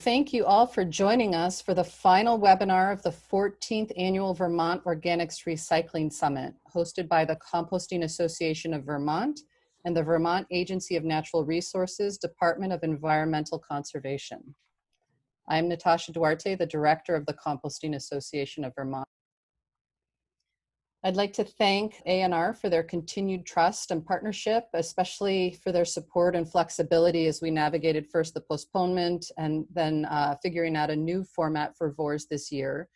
Thank you all for joining us for the final webinar of the 14th Annual Vermont Organics Recycling Summit, hosted by the Composting Association of Vermont and the Vermont Agency of Natural Resources, Department of Environmental Conservation. I'm Natasha Duarte, the Director of the Composting Association of Vermont. I'd like to thank ANR for their continued trust and partnership, especially for their support and flexibility as we navigated first the postponement and then figuring out a new format for VORS this year.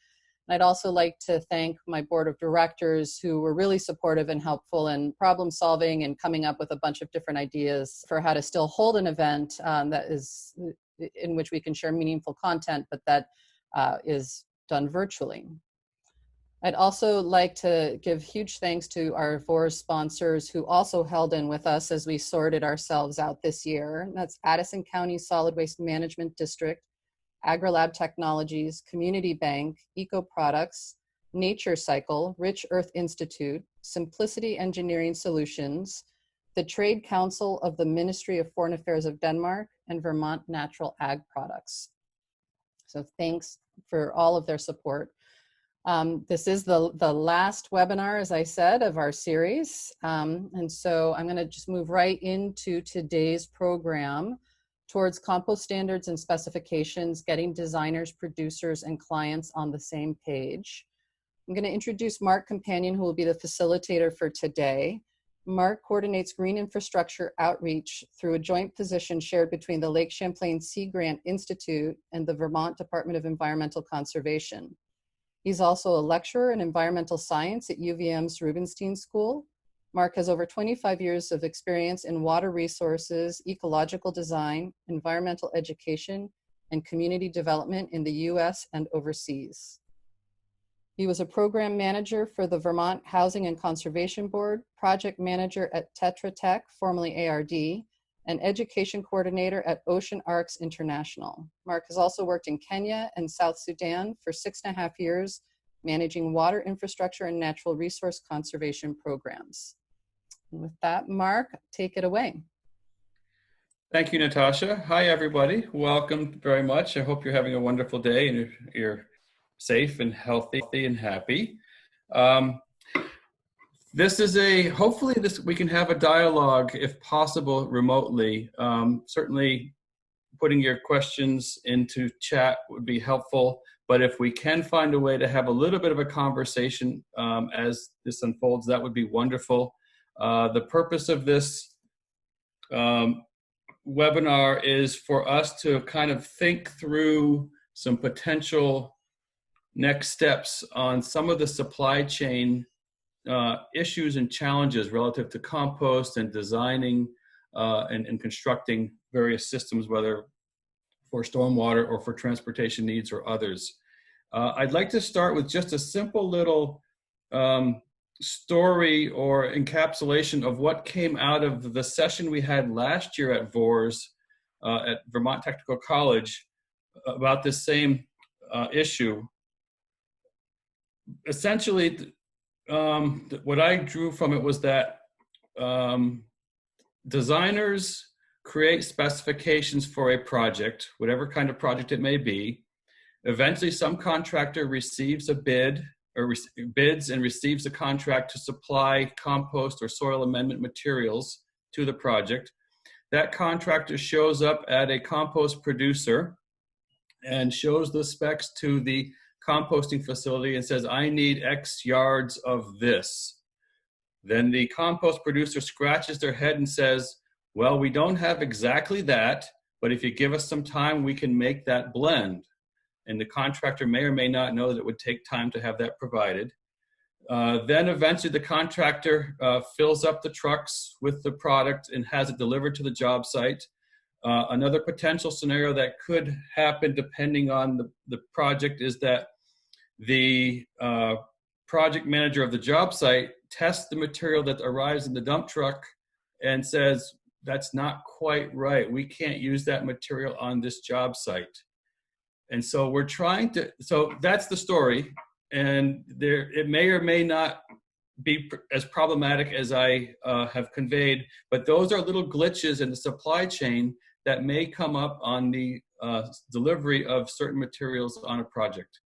And I'd also like to thank my board of directors who were really supportive and helpful in problem solving and coming up with a bunch of different ideas for how to still hold an event that is in which we can share meaningful content, but that is done virtually. I'd also like to give huge thanks to our VORS sponsors who also held in with us as we sorted ourselves out this year. That's Addison County Solid Waste Management District, AgriLab Technologies, Community Bank, Eco Products, Nature Cycle, Rich Earth Institute, Simplicity Engineering Solutions, the Trade Council of the Ministry of Foreign Affairs of Denmark, and Vermont Natural Ag Products. So thanks for all of their support. This is the last webinar, as I said, of our series. And so I'm going to just move right into today's program towards compost standards and specifications, getting designers, producers, and clients on the same page. I'm going to introduce Mark Companion, who will be the facilitator for today. Mark coordinates green infrastructure outreach through a joint position shared between the Lake Champlain Sea Grant Institute and the Vermont Department of Environmental Conservation. He's also a lecturer in environmental science at UVM's Rubenstein School. Mark has over 25 years of experience in water resources, ecological design, environmental education, and community development in the US and overseas. He was a program manager for the Vermont Housing and Conservation Board, project manager at Tetra Tech, formerly ARD, and education coordinator at Ocean Arcs International. Mark has also worked in Kenya and South Sudan for 6.5 years, managing water infrastructure and natural resource conservation programs. And with that, Mark, take it away. Thank you, Natasha. Hi, everybody. Welcome very much. I hope you're having a wonderful day and you're safe and healthy and happy. This is hopefully we can have a dialogue, if possible, remotely. Certainly putting your questions into chat would be helpful, but if we can find a way to have a little bit of a conversation as this unfolds, that would be wonderful. The purpose of this webinar is for us to kind of think through some potential next steps on some of the supply chain issues and challenges relative to compost and designing and constructing various systems, whether for stormwater or for transportation needs or others. I'd like to start with just a simple little story or encapsulation of what came out of the session we had last year at VORS at Vermont Technical College about this same issue. Essentially, what I drew from it was that designers create specifications for a project, whatever kind of project it may be. Eventually, some contractor receives a bid or bids and receives a contract to supply compost or soil amendment materials to the project. That contractor shows up at a compost producer and shows the specs to the composting facility and says, I need X yards of this. Then the compost producer scratches their head and says, well, we don't have exactly that, but if you give us some time, we can make that blend. And the contractor may or may not know that it would take time to have that provided. Then eventually the contractor fills up the trucks with the product and has it delivered to the job site. Another potential scenario that could happen depending on the project is that the project manager of the job site tests the material that arrives in the dump truck and says, that's not quite right. We can't use that material on this job site. And so we're trying to, so that's the story. And it may or may not be as problematic as I have conveyed, but those are little glitches in the supply chain that may come up on the delivery of certain materials on a project.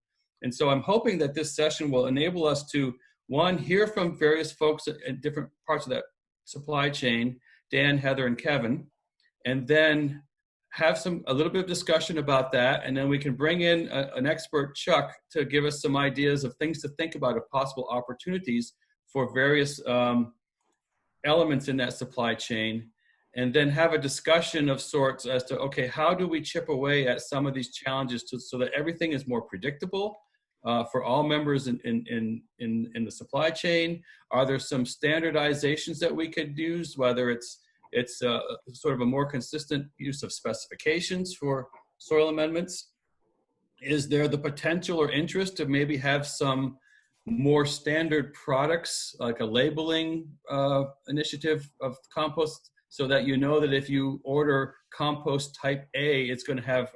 And so I'm hoping that this session will enable us to, one, hear from various folks at different parts of that supply chain, Dan, Heather, and Kevin, and then have a little bit of discussion about that, and then we can bring in an expert, Chuck, to give us some ideas of things to think about of possible opportunities for various elements in that supply chain, and then have a discussion of sorts as to, okay, how do we chip away at some of these challenges so that everything is more predictable for all members in the supply chain? Are there some standardizations that we could use, whether it's sort of a more consistent use of specifications for soil amendments? Is there the potential or interest to maybe have some more standard products, like a labeling initiative of compost, so that you know that if you order compost type A, it's going to have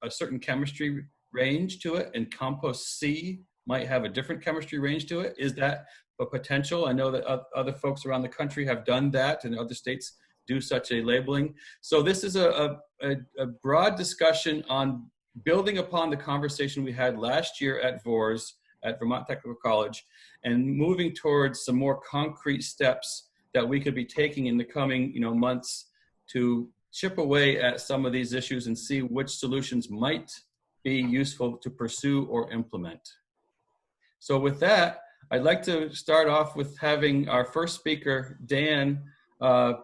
a certain chemistry range to it, and compost C might have a different chemistry range to it? Is that a potential? I know that other folks around the country have done that, and other states do such a labeling. So this is a broad discussion on building upon the conversation we had last year at VORS, at Vermont Technical College, and moving towards some more concrete steps that we could be taking in the coming months to chip away at some of these issues and see which solutions might be useful to pursue or implement. So with that, I'd like to start off with having our first speaker, Dan,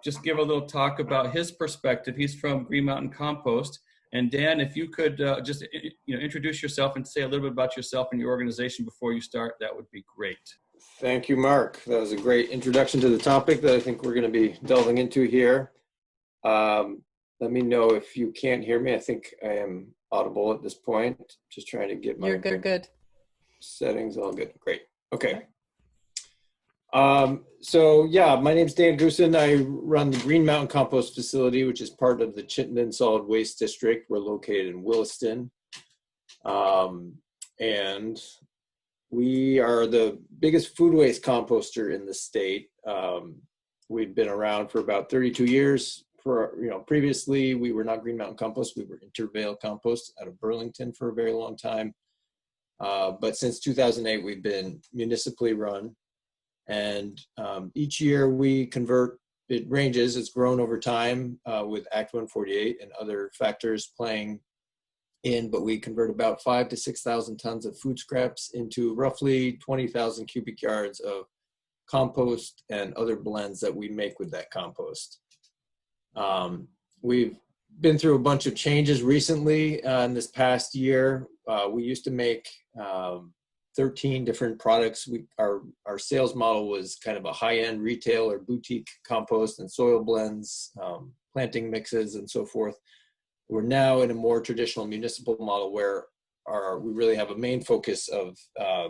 just give a little talk about his perspective. He's from Green Mountain Compost. And Dan, if you could just introduce yourself and say a little bit about yourself and your organization before you start, that would be great. Thank you, Mark. That was a great introduction to the topic that I think we're going to be delving into here. Let me know if you can't hear me. I think I am audible at this point. Just trying to get my good. Settings all good. Great. Okay. So yeah, my name's Dan Goosen. I run the Green Mountain Compost Facility, which is part of the Chittenden Solid Waste District. We're located in Williston. And we are the biggest food waste composter in the state. We've been around for about 32 years. Previously we were not Green Mountain Compost. We were Intervale Compost out of Burlington for a very long time. But since 2008, we've been municipally run. And each year we convert, it ranges, it's grown over time with Act 148 and other factors playing in, but we convert about 5,000 to 6,000 tons of food scraps into roughly 20,000 cubic yards of compost and other blends that we make with that compost. We've been through a bunch of changes recently in this past year. We used to make 13 different products. Our sales model was kind of a high-end retail or boutique compost and soil blends, planting mixes, and so forth. We're now in a more traditional municipal model where we really have a main focus of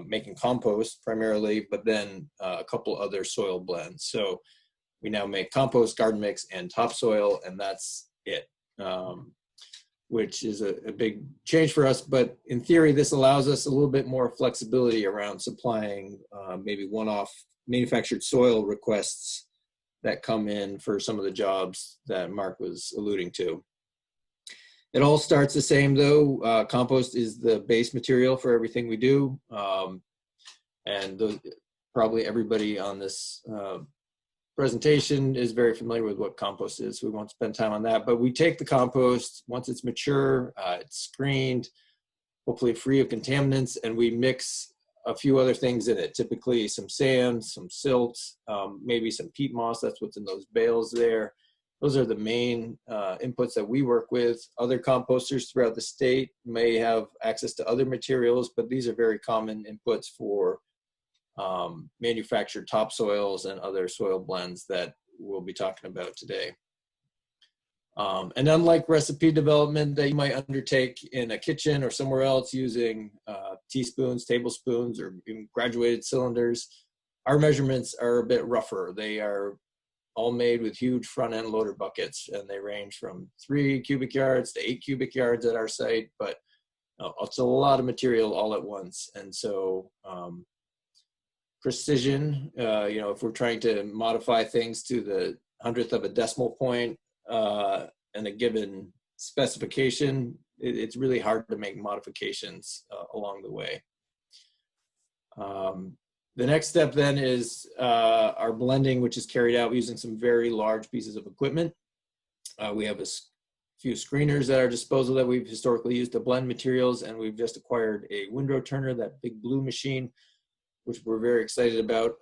making compost primarily, but then a couple other soil blends. So we now make compost, garden mix, and topsoil, and that's it. Which is a big change for us, but in theory, this allows us a little bit more flexibility around supplying maybe one-off manufactured soil requests that come in for some of the jobs that Mark was alluding to. It all starts the same though. Compost is the base material for everything we do. Probably everybody on this presentation is very familiar with what compost is. We won't spend time on that, but we take the compost once it's mature, it's screened, hopefully free of contaminants, and we mix a few other things in it, typically some sand, some silt, maybe some peat moss. That's what's in those bales there. Those are the main inputs that we work with. Other composters throughout the state may have access to other materials, but these are very common inputs for manufactured topsoils and other soil blends that we'll be talking about today. And unlike recipe development that you might undertake in a kitchen or somewhere else using teaspoons, tablespoons, or even graduated cylinders, our measurements are a bit rougher. They are all made with huge front-end loader buckets, and they range from 3 cubic yards to 8 cubic yards at our site, but it's a lot of material all at once. And so precision, if we're trying to modify things to the 100th of a decimal point in a given specification, it's really hard to make modifications along the way. The next step then is our blending, which is carried out using some very large pieces of equipment. We have a few screeners at our disposal that we've historically used to blend materials, and we've just acquired a windrow turner, that big blue machine, which we're very excited about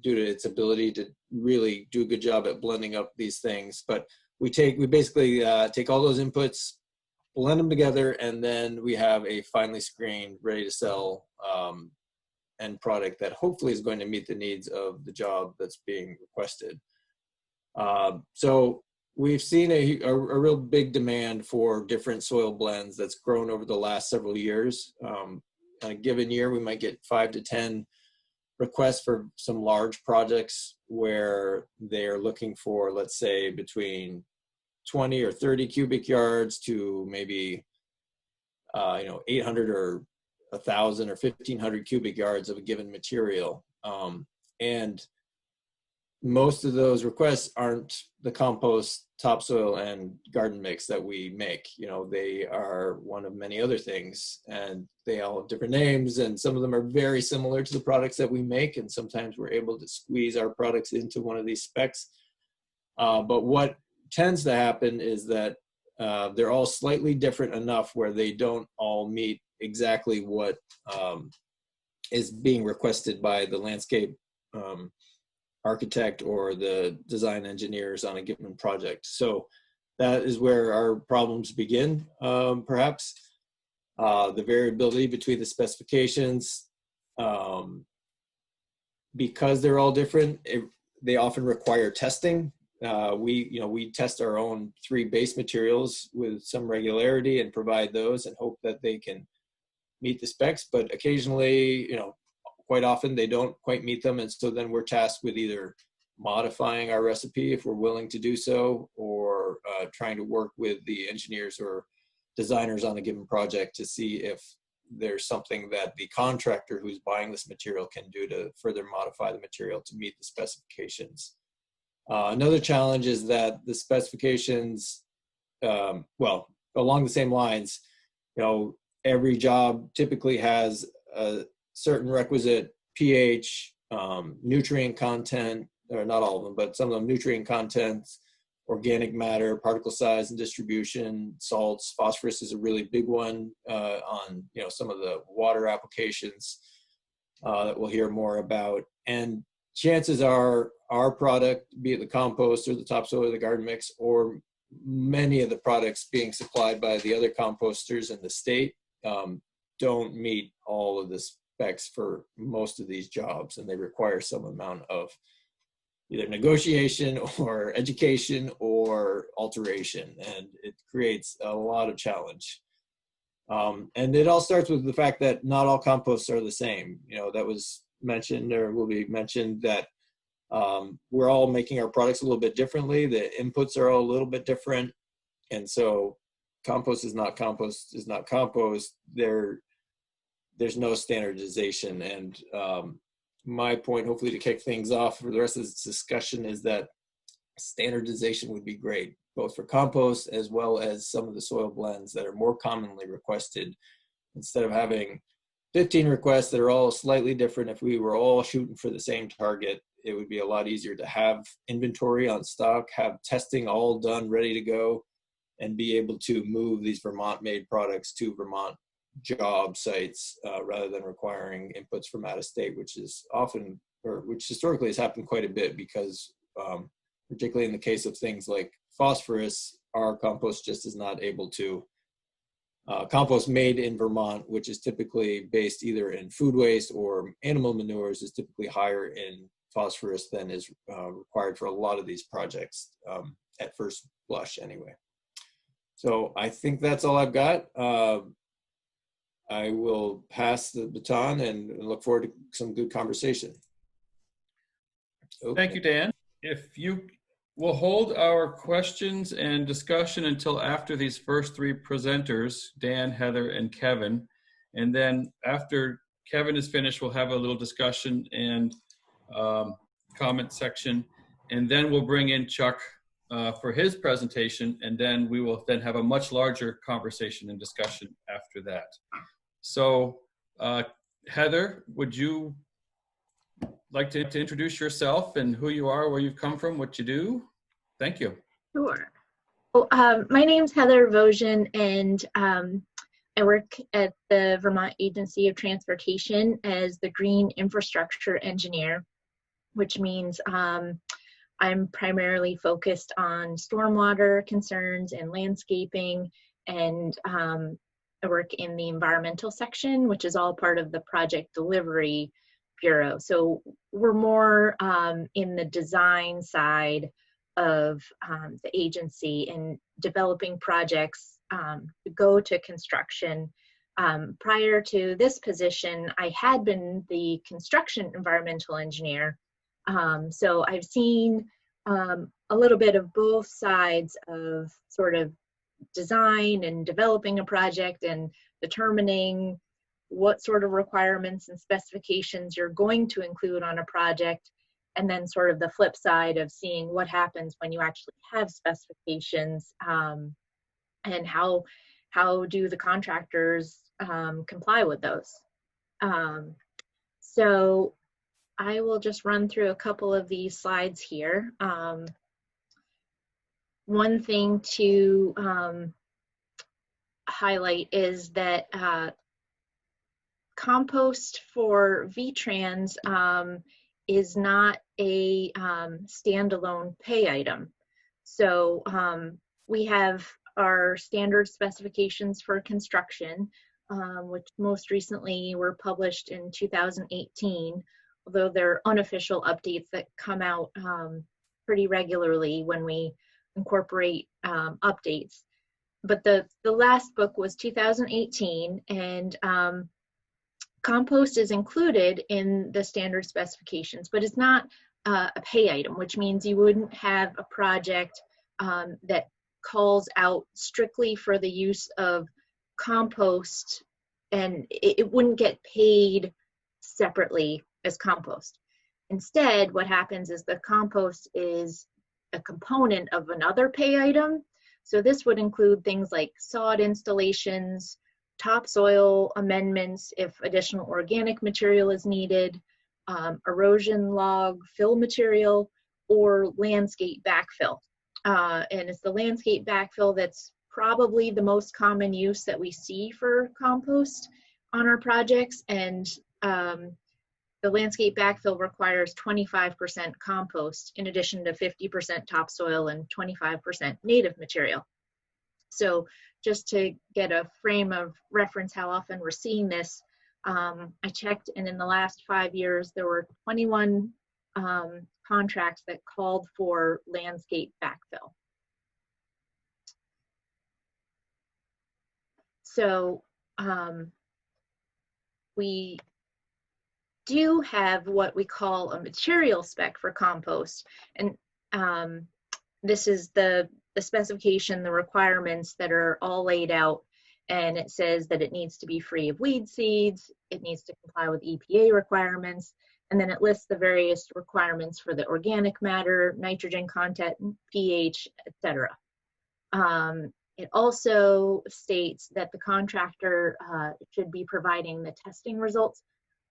due to its ability to really do a good job at blending up these things. But we basically take all those inputs, blend them together, and then we have a finely screened, ready to sell end product that hopefully is going to meet the needs of the job that's being requested. So we've seen a real big demand for different soil blends that's grown over the last several years. On a given year, we might get 5 to 10 requests for some large projects where they're looking for, let's say, between 20 or 30 cubic yards to maybe 800 or 1,000 or 1,500 cubic yards of a given material. And most of those requests aren't the compost, topsoil, and garden mix that we make. They are one of many other things, and they all have different names, and some of them are very similar to the products that we make, and sometimes we're able to squeeze our products into one of these specs. But what tends to happen is that they're all slightly different enough where they don't all meet exactly what is being requested by the landscape architect or the design engineers on a given project. So that is where our problems begin, perhaps. The variability between the specifications, because they're all different, they often require testing. We test our own 3 base materials with some regularity and provide those and hope that they can meet the specs, but occasionally, quite often they don't quite meet them. And so then we're tasked with either modifying our recipe if we're willing to do so, or trying to work with the engineers or designers on a given project to see if there's something that the contractor who's buying this material can do to further modify the material to meet the specifications. Another challenge is that the specifications, along the same lines, every job typically has a certain requisite pH, nutrient content, or not all of them, but some of them, nutrient contents, organic matter, particle size and distribution, salts. Phosphorus is a really big one on some of the water applications that we'll hear more about. And chances are our product, be it the compost or the topsoil or the garden mix, or many of the products being supplied by the other composters in the state, don't meet all of the specs for most of these jobs, and they require some amount of either negotiation or education or alteration, and it creates a lot of challenge. And it all starts with the fact that not all composts are the same. That was mentioned, or will be mentioned, that we're all making our products a little bit differently. The inputs are all a little bit different, and so compost is not compost is not compost. There's no standardization. And my point, hopefully to kick things off for the rest of this discussion, is that standardization would be great, both for compost as well as some of the soil blends that are more commonly requested. Instead of having 15 requests that are all slightly different, if we were all shooting for the same target, it would be a lot easier to have inventory on stock, have testing all done, ready to go, and be able to move these Vermont-made products to Vermont job sites rather than requiring inputs from out of state, which is often, or which historically has happened quite a bit, because particularly in the case of things like phosphorus, our compost just is not able to compost made in Vermont, which is typically based either in food waste or animal manures, is typically higher in phosphorus than is required for a lot of these projects at first blush anyway. So I think that's all I've got. I will pass the baton and look forward to some good conversation. Okay. Thank you, Dan. If you will hold our questions and discussion until after these first 3 presenters, Dan, Heather, and Kevin. And then after Kevin is finished, we'll have a little discussion and comment section. And then we'll bring in Chuck for his presentation, and then we will then have a much larger conversation and discussion after that. So Heather, would you like to introduce yourself and who you are, where you've come from, what you do? Thank you. Sure. Well, my name's Heather Vosien, and I work at the Vermont Agency of Transportation as the Green Infrastructure Engineer, which means I'm primarily focused on stormwater concerns and landscaping, and I work in the environmental section, which is all part of the project delivery bureau. So we're more in the design side of the agency and developing projects to go to construction. Prior to this position, I had been the construction environmental engineer. So I've seen a little bit of both sides of sort of design and developing a project and determining what sort of requirements and specifications you're going to include on a project, and then sort of the flip side of seeing what happens when you actually have specifications, and how do the contractors comply with those. So I will just run through a couple of these slides here. One thing to highlight is that compost for VTrans is not a standalone pay item. So we have our standard specifications for construction, which most recently were published in 2018, although they're unofficial updates that come out pretty regularly when we incorporate updates. But the last book was 2018, and compost is included in the standard specifications, but it's not a pay item, which means you wouldn't have a project that calls out strictly for the use of compost, and it wouldn't get paid separately as compost. Instead, what happens is the compost is a component of another pay item. So this would include things like sod installations, topsoil amendments if additional organic material is needed, erosion log fill material, or landscape backfill. And it's the landscape backfill that's probably the most common use that we see for compost on our projects. And the landscape backfill requires 25% compost in addition to 50% topsoil and 25% native material. So just to get a frame of reference how often we're seeing this, I checked, and in the last 5 years, there were 21 contracts that called for landscape backfill. So we do have what we call a material spec for compost, and this is the specification, the requirements that are all laid out, and it says that it needs to be free of weed seeds, it needs to comply with EPA requirements, and then it lists the various requirements for the organic matter, nitrogen content, pH, etc. It also states that the contractor should be providing the testing results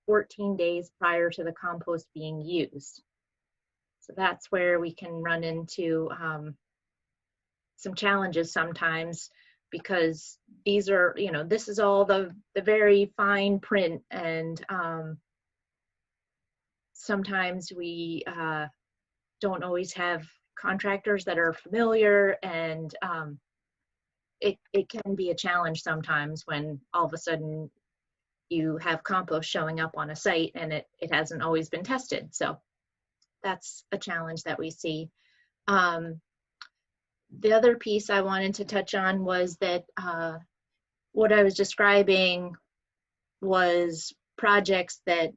14 days prior to the compost being used. So that's where we can run into some challenges sometimes, because these are, this is all the very fine print, and sometimes we don't always have contractors that are familiar, and it can be a challenge sometimes when all of a sudden you have compost showing up on a site and it hasn't always been tested. So that's a challenge that we see. The other piece I wanted to touch on was that what I was describing was projects that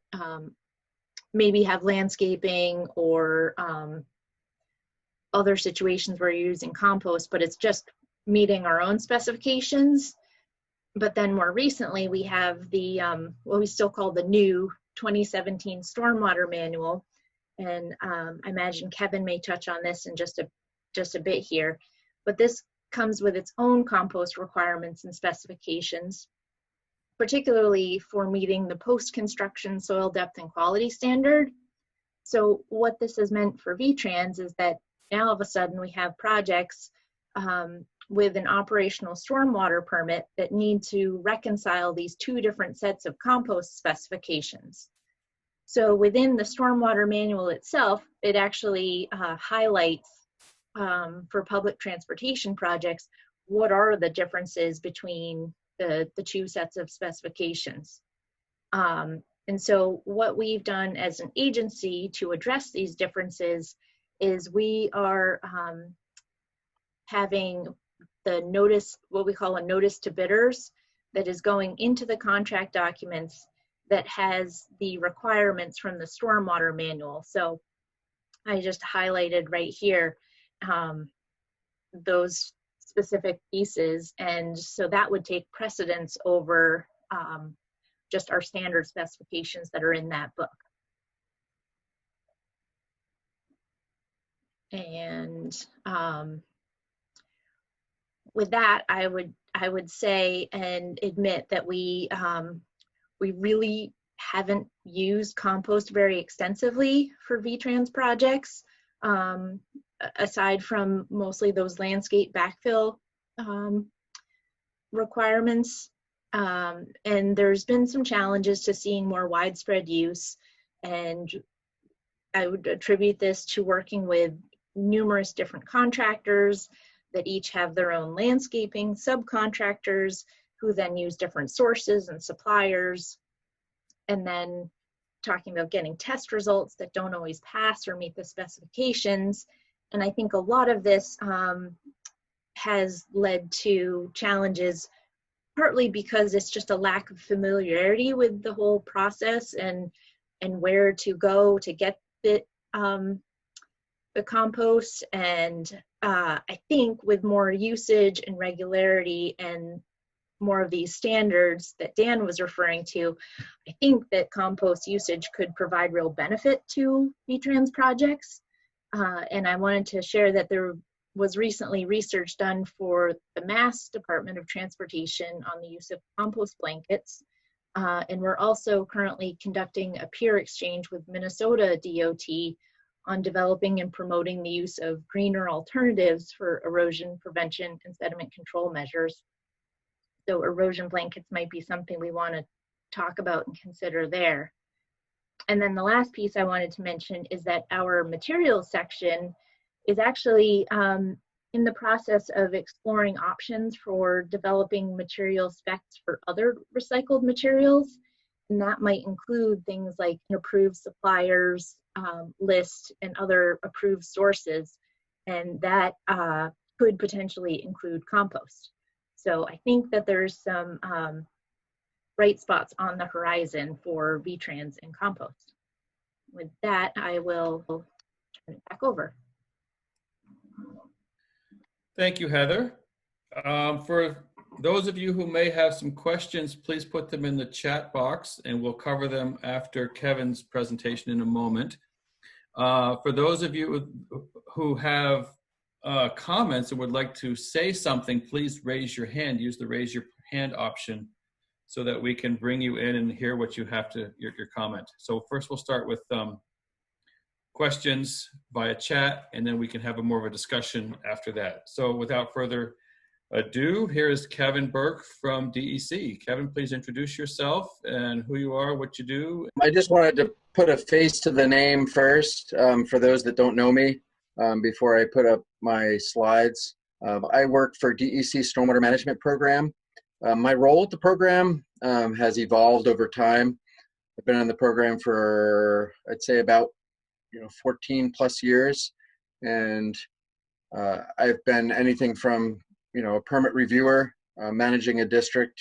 maybe have landscaping or other situations where you're using compost, but it's just meeting our own specifications. But then more recently, we have the what we still call the new 2017 Stormwater Manual. And I imagine Kevin may touch on this in just just a bit here, but this comes with its own compost requirements and specifications, particularly for meeting the post-construction soil depth and quality standard. So what this has meant for VTrans is that now all of a sudden we have projects with an operational stormwater permit that need to reconcile these two different sets of compost specifications. So within the stormwater manual itself, it actually highlights for public transportation projects, what are the differences between the two sets of specifications. And so what we've done as an agency to address these differences is we are having the notice, what we call a notice to bidders, that is going into the contract documents that has the requirements from the stormwater manual. So I just highlighted right here those specific pieces, and so that would take precedence over just our standard specifications that are in that book. And with that, I would say and admit that we really haven't used compost very extensively for VTrans projects, aside from mostly those landscape backfill requirements. And there's been some challenges to seeing more widespread use, and I would attribute this to working with numerous different contractors that each have their own landscaping subcontractors who then use different sources and suppliers, and then talking about getting test results that don't always pass or meet the specifications. And I think a lot of this has led to challenges, partly because it's just a lack of familiarity with the whole process and where to go to get the compost. And I think with more usage and regularity and more of these standards that Dan was referring to, I think that compost usage could provide real benefit to VTrans projects. And I wanted to share that there was recently research done for the Mass Department of Transportation on the use of compost blankets. And we're also currently conducting a peer exchange with Minnesota DOT on developing and promoting the use of greener alternatives for erosion prevention and sediment control measures. So erosion blankets might be something we want to talk about and consider there. And then the last piece I wanted to mention is that our materials section is actually in the process of exploring options for developing material specs for other recycled materials. And that might include things like an approved suppliers list and other approved sources. And that could potentially include compost. So I think that there's some bright spots on the horizon for VTrans and compost. With that, I will turn it back over. Thank you, Heather. For those of you who may have some questions, please put them in the chat box and we'll cover them after Kevin's presentation in a moment. For those of you who have comments and would like to say something, please raise your hand. Use the raise your hand option so that we can bring you in and hear what you have to, your comment. So first we'll start with questions via chat, and then we can have more of a discussion after that. So without further ado, here is Kevin Burke from DEC. Kevin, please introduce yourself and who you are, what you do. I just wanted to put a face to the name first for those that don't know me before I put up my slides. I work for DEC Stormwater Management Program. My role at the program has evolved over time. I've been in the program for, I'd say, about 14 plus years, and I've been anything from a permit reviewer, managing a district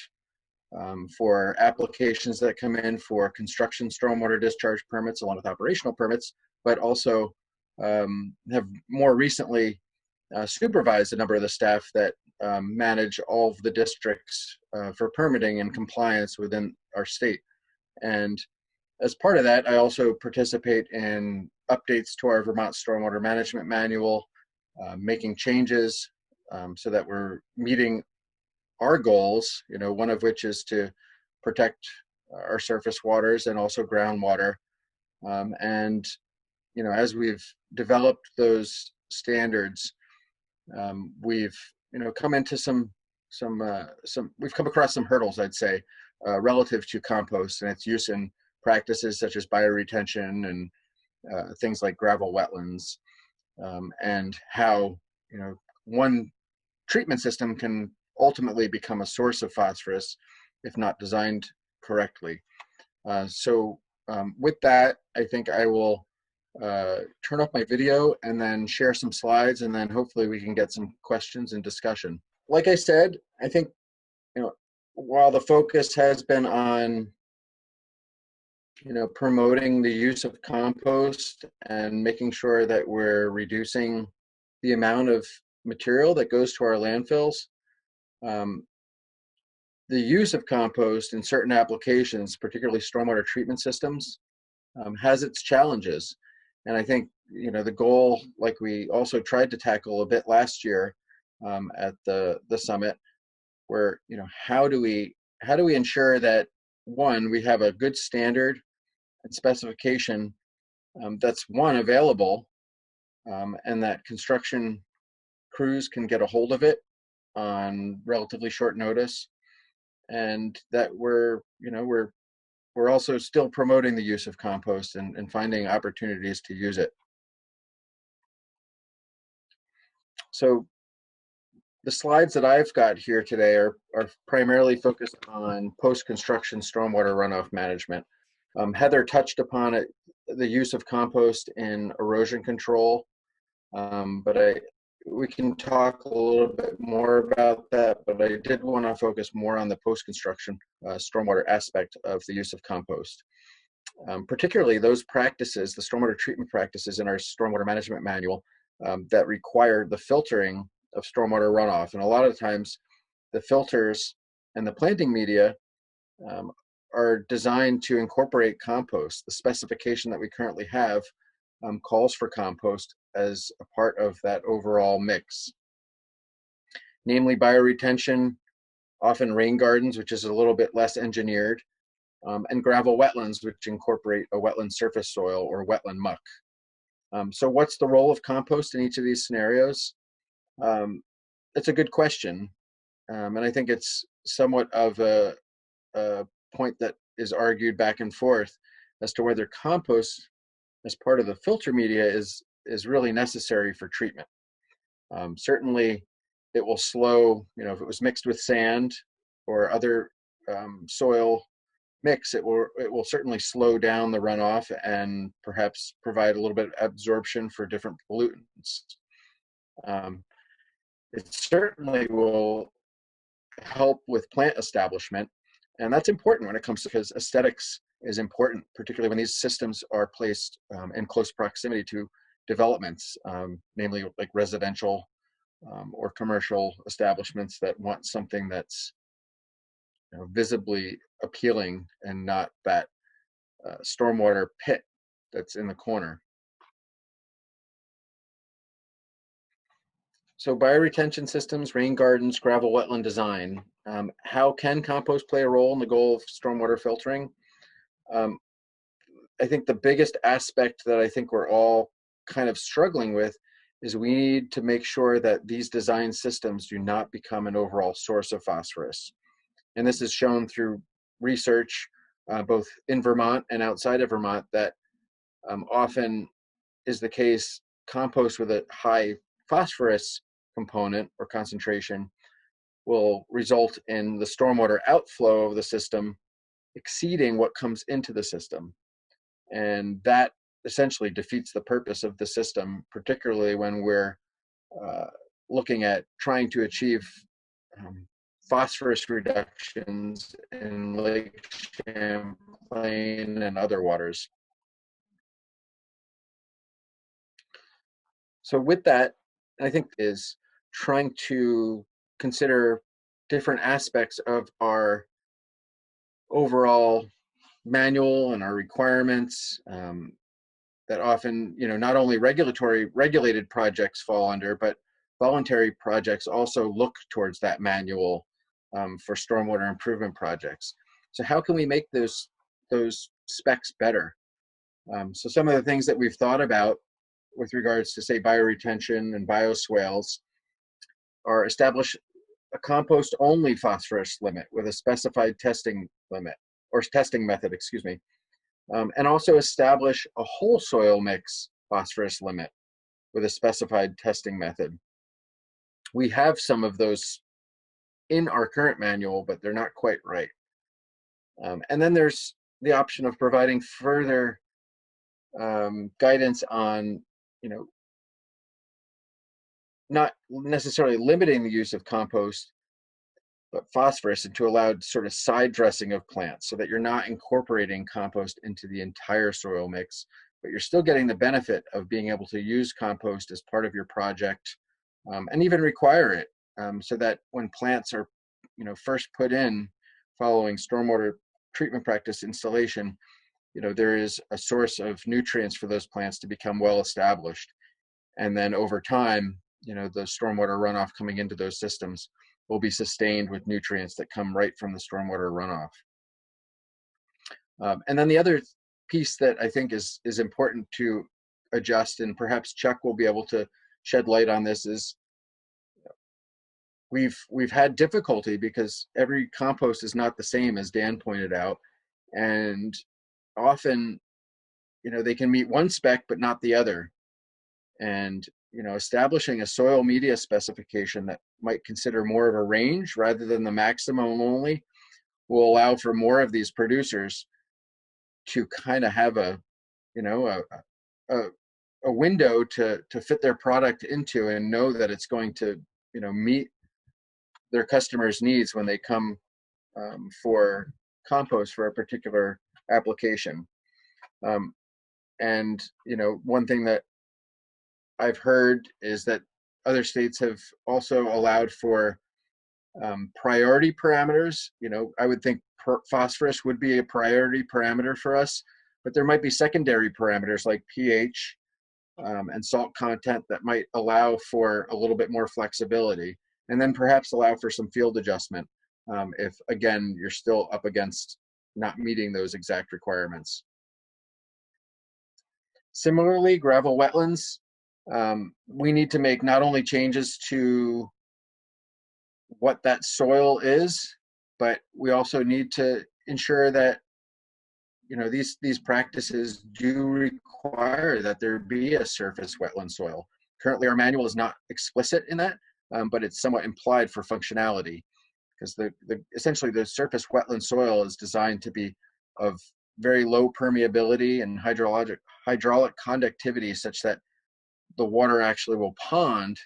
for applications that come in for construction stormwater discharge permits along with operational permits, but also have more recently supervised a number of the staff that manage all of the districts for permitting and compliance within our state. And as part of that, I also participate in updates to our Vermont Stormwater Management Manual, making changes so that we're meeting our goals, one of which is to protect our surface waters and also groundwater. And, as we've developed those standards, we've, come into we've come across some hurdles, I'd say, relative to compost and its use in practices such as bioretention and things like gravel wetlands, and how, one treatment system can ultimately become a source of phosphorus if not designed correctly. So with that, I think I will turn off my video and then share some slides, and then hopefully we can get some questions and discussion. Like I said, I think, while the focus has been on, promoting the use of compost and making sure that we're reducing the amount of material that goes to our landfills, the use of compost in certain applications, particularly stormwater treatment systems, has its challenges. And I think, the goal, like we also tried to tackle a bit last year at the summit, where, how do we ensure that, one, we have a good standard and specification that's available, and that construction crews can get a hold of it on relatively short notice, and that we're also still promoting the use of compost and finding opportunities to use it. So the slides that I've got here today are primarily focused on post-construction stormwater runoff management. Heather touched upon it, the use of compost in erosion control, but we can talk a little bit more about that, but I did want to focus more on the post-construction stormwater aspect of the use of compost. Particularly those practices, the stormwater treatment practices in our stormwater management manual that require the filtering of stormwater runoff. And a lot of times the filters and the planting media are designed to incorporate compost. The specification that we currently have calls for compost as a part of that overall mix. Namely bioretention, often rain gardens, which is a little bit less engineered, and gravel wetlands, which incorporate a wetland surface soil or wetland muck. So what's the role of compost in each of these scenarios? It's a good question. And I think it's somewhat of a point that is argued back and forth as to whether compost as part of the filter media is really necessary for treatment. Certainly it will slow, if it was mixed with sand or other soil mix, it will certainly slow down the runoff and perhaps provide a little bit of absorption for different pollutants. It certainly will help with plant establishment, and that's important when it comes to, because aesthetics is important, particularly when these systems are placed in close proximity to developments, namely like residential or commercial establishments that want something that's visibly appealing and not that stormwater pit that's in the corner. So bioretention systems, rain gardens, gravel wetland design. How can compost play a role in the goal of stormwater filtering? I think the biggest aspect that I think we're all kind of struggling with is we need to make sure that these design systems do not become an overall source of phosphorus. And this is shown through research, both in Vermont and outside of Vermont, that often is the case. Compost with a high phosphorus component or concentration will result in the stormwater outflow of the system exceeding what comes into the system. And that essentially defeats the purpose of the system, particularly when we're looking at trying to achieve phosphorus reductions in Lake Champlain and other waters. So with that, I think is trying to consider different aspects of our overall manual and our requirements, that often, not only regulated projects fall under, but voluntary projects also look towards that manual for stormwater improvement projects. So how can we make those specs better? So some of the things that we've thought about with regards to, say, bioretention and bioswales are establish a compost only phosphorus limit with a specified testing limit, or testing method, excuse me. And also establish a whole soil mix phosphorus limit with a specified testing method. We have some of those in our current manual, but they're not quite right. And then there's the option of providing further guidance on, not necessarily limiting the use of compost, but phosphorus, and to allow sort of side dressing of plants so that you're not incorporating compost into the entire soil mix, but you're still getting the benefit of being able to use compost as part of your project, and even require it, so that when plants are, first put in following stormwater treatment practice installation, there is a source of nutrients for those plants to become well established. And then over time, the stormwater runoff coming into those systems will be sustained with nutrients that come right from the stormwater runoff. And then the other piece that I think is important to adjust, and perhaps Chuck will be able to shed light on this, is we've had difficulty because every compost is not the same, as Dan pointed out, and often they can meet one spec but not the other. And establishing a soil media specification that might consider more of a range rather than the maximum only will allow for more of these producers to kind of have a window to fit their product into, and know that it's going to meet their customers' needs when they come for compost for a particular application. And one thing that I've heard is that other states have also allowed for priority parameters. I would think phosphorus would be a priority parameter for us, but there might be secondary parameters like pH and salt content that might allow for a little bit more flexibility, and then perhaps allow for some field adjustment if, again, you're still up against not meeting those exact requirements. Similarly, gravel wetlands, we need to make not only changes to what that soil is, but we also need to ensure that these practices do require that there be a surface wetland soil. Currently, our manual is not explicit in that, but it's somewhat implied for functionality, because essentially the surface wetland soil is designed to be of very low permeability and hydraulic conductivity, such that the water actually will pond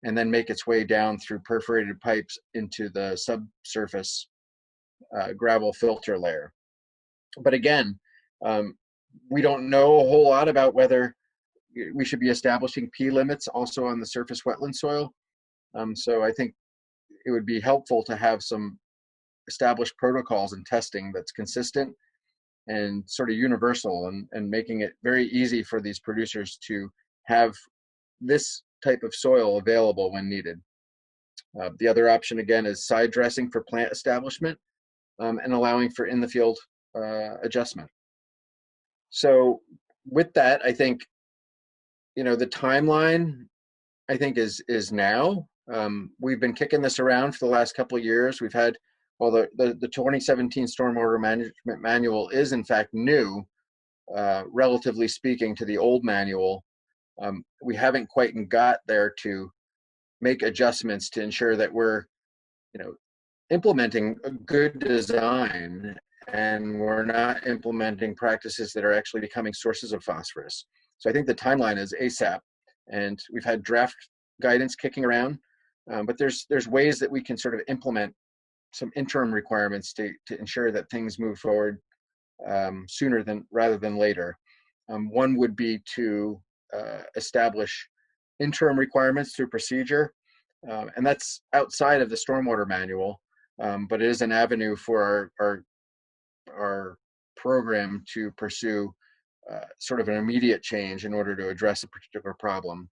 and then make its way down through perforated pipes into the subsurface gravel filter layer. But again, we don't know a whole lot about whether we should be establishing P limits also on the surface wetland soil. So I think it would be helpful to have some established protocols and testing that's consistent and sort of universal, and making it very easy for these producers to have this type of soil available when needed. The other option, again, is side dressing for plant establishment, and allowing for in the field adjustment. So with that, I think, the timeline, I think, is now. We've been kicking this around for the last couple of years. We've had, well, the 2017 Stormwater Management Manual is in fact new, relatively speaking, to the old manual. We haven't quite got there to make adjustments to ensure that we're, implementing a good design, and we're not implementing practices that are actually becoming sources of phosphorus. So I think the timeline is ASAP, and we've had draft guidance kicking around, but there's ways that we can sort of implement some interim requirements to ensure that things move forward sooner rather than later. One would be to establish interim requirements through procedure, and that's outside of the stormwater manual, but it is an avenue for our program to pursue sort of an immediate change in order to address a particular problem.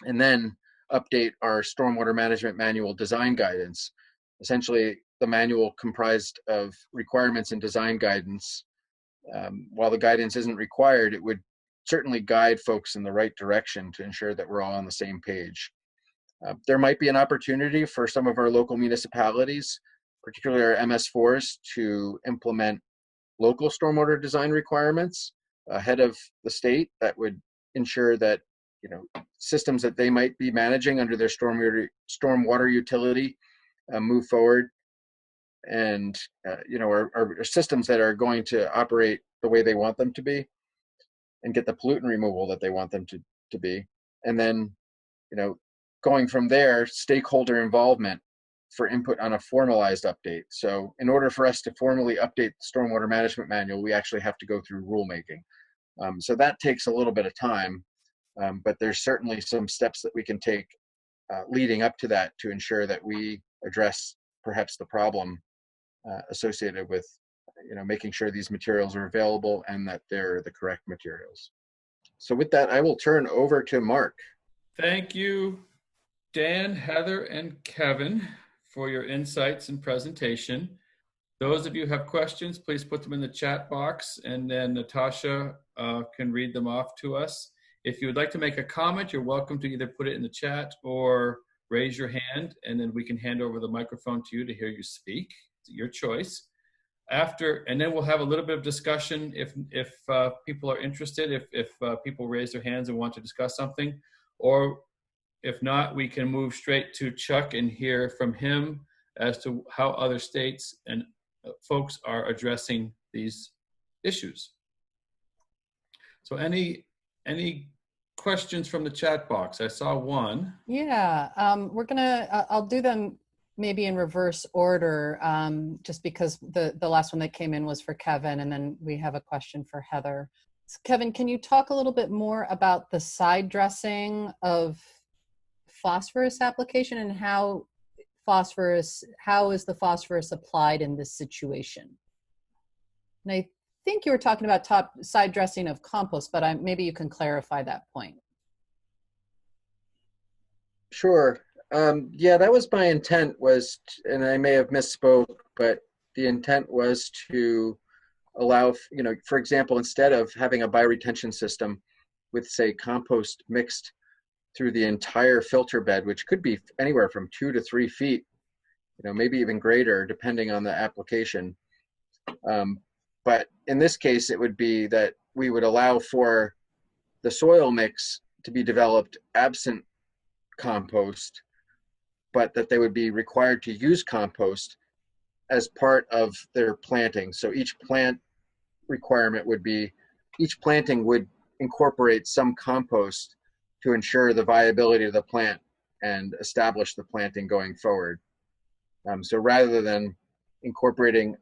And then update our stormwater management manual design guidance. Essentially, the manual comprised of requirements and design guidance. While the guidance isn't required, it would certainly guide folks in the right direction to ensure that we're all on the same page. There might be an opportunity for some of our local municipalities, particularly our MS4s, to implement local stormwater design requirements ahead of the state that would ensure that, you know, systems that they might be managing under their stormwater utility move forward, and you know, are systems that are going to operate the way they want them to be and get the pollutant removal that they want them to be. And then, you know, going from there, stakeholder involvement for input on a formalized update. So in order for us to formally update the stormwater management manual, we actually have to go through rulemaking. So that takes a little bit of time, but there's certainly some steps that we can take leading up to that to ensure that we address perhaps the problem associated with, you know, making sure these materials are available and that they're the correct materials. So with that, I will turn over to Mark. Thank you, Dan, Heather, and Kevin, for your insights and presentation. Those of you who have questions, please put them in the chat box, and then Natasha can read them off to us. If you would like to make a comment, you're welcome to either put it in the chat or raise your hand, and then we can hand over the microphone to you to hear you speak. It's your choice. And then we'll have a little bit of discussion if people are interested, if people raise their hands and want to discuss something, or if not, we can move straight to Chuck and hear from him as to how other states and folks are addressing these issues. So any questions from the chat box? I saw one. Yeah, I'll do them maybe in reverse order, just because the last one that came in was for Kevin, and then we have a question for Heather. So Kevin, can you talk a little bit more about the side dressing of phosphorus application and how is the phosphorus applied in this situation? And I think you were talking about side dressing of compost, but maybe you can clarify that point. Sure. Yeah, that was my intent, and I may have misspoke, but the intent was to allow, you know, for example, instead of having a bioretention system with, say, compost mixed through the entire filter bed, which could be anywhere from 2 to 3 feet, you know, maybe even greater depending on the application. But in this case, it would be that we would allow for the soil mix to be developed absent compost, but that they would be required to use compost as part of their planting. So each plant requirement would be, each planting would incorporate some compost to ensure the viability of the plant and establish the planting going forward. So rather than incorporating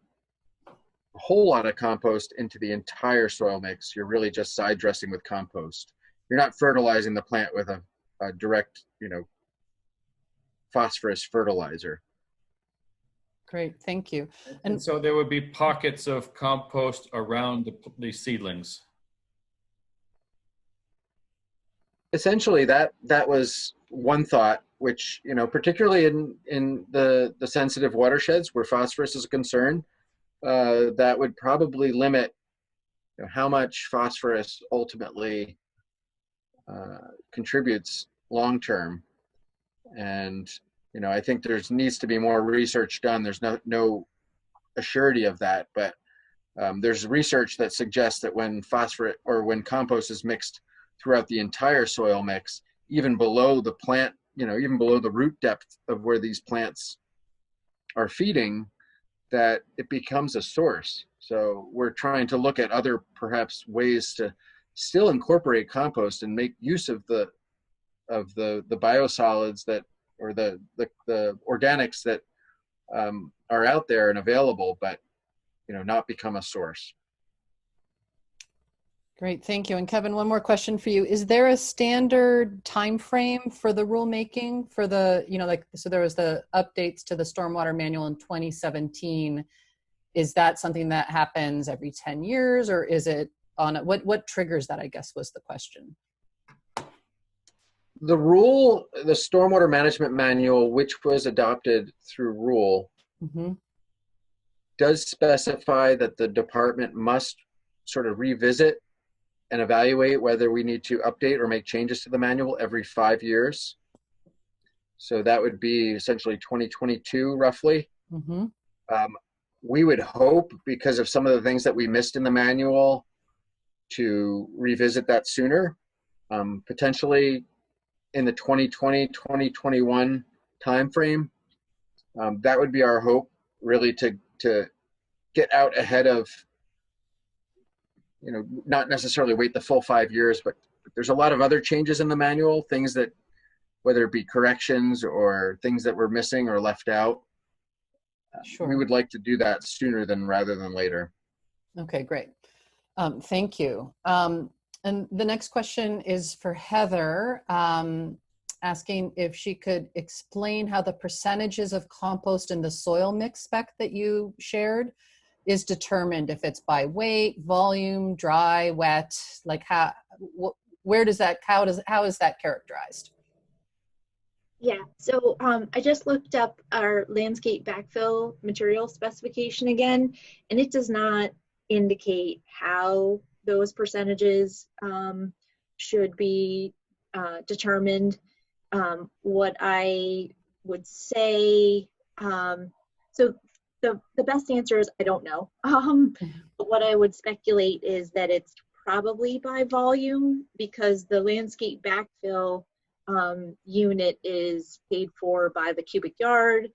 a whole lot of compost into the entire soil mix, you're really just side dressing with compost. You're not fertilizing the plant with a direct, you know, phosphorus fertilizer. Great, thank you. And so there would be pockets of compost around the seedlings. Essentially, that was one thought, which, you know, particularly in the sensitive watersheds where phosphorus is a concern, that would probably limit, you know, how much phosphorus ultimately contributes long term. And, you know, I think needs to be more research done. There's no assurity of that, but there's research that suggests that when compost is mixed throughout the entire soil mix, even below the plant, you know, even below the root depth of where these plants are feeding, that it becomes a source. So we're trying to look at other perhaps ways to still incorporate compost and make use of the biosolids that, or the organics that are out there and available, but, you know, not become a source. Great, thank you. And Kevin, one more question for you. Is there a standard time frame for the rulemaking for the, you know, like, so there was the updates to the stormwater manual in 2017. Is that something that happens every 10 years, or is it on it? What triggers that, I guess, was the question. The rule, the Stormwater Management Manual, which was adopted through rule, does specify that the department must sort of revisit and evaluate whether we need to update or make changes to the manual every 5 years. So that would be essentially 2022, roughly. We would hope, because of some of the things that we missed in the manual, to revisit that sooner, potentially in the 2020-2021 timeframe. That would be our hope, really, to get out ahead of, not necessarily wait the full 5 years, but there's a lot of other changes in the manual, things that, whether it be corrections or things that were missing or left out. Sure. We would like to do that sooner rather than later. Okay, great. Thank you. And the next question is for Heather, asking if she could explain how the percentages of compost in the soil mix spec that you shared is determined, if it's by weight, volume, dry, wet, like how is that characterized? Yeah, so I just looked up our landscape backfill material specification again, and it does not indicate how those percentages should be determined. What I would say, so the best answer is I don't know. But what I would speculate is that it's probably by volume, because the landscape backfill unit is paid for by the cubic yard.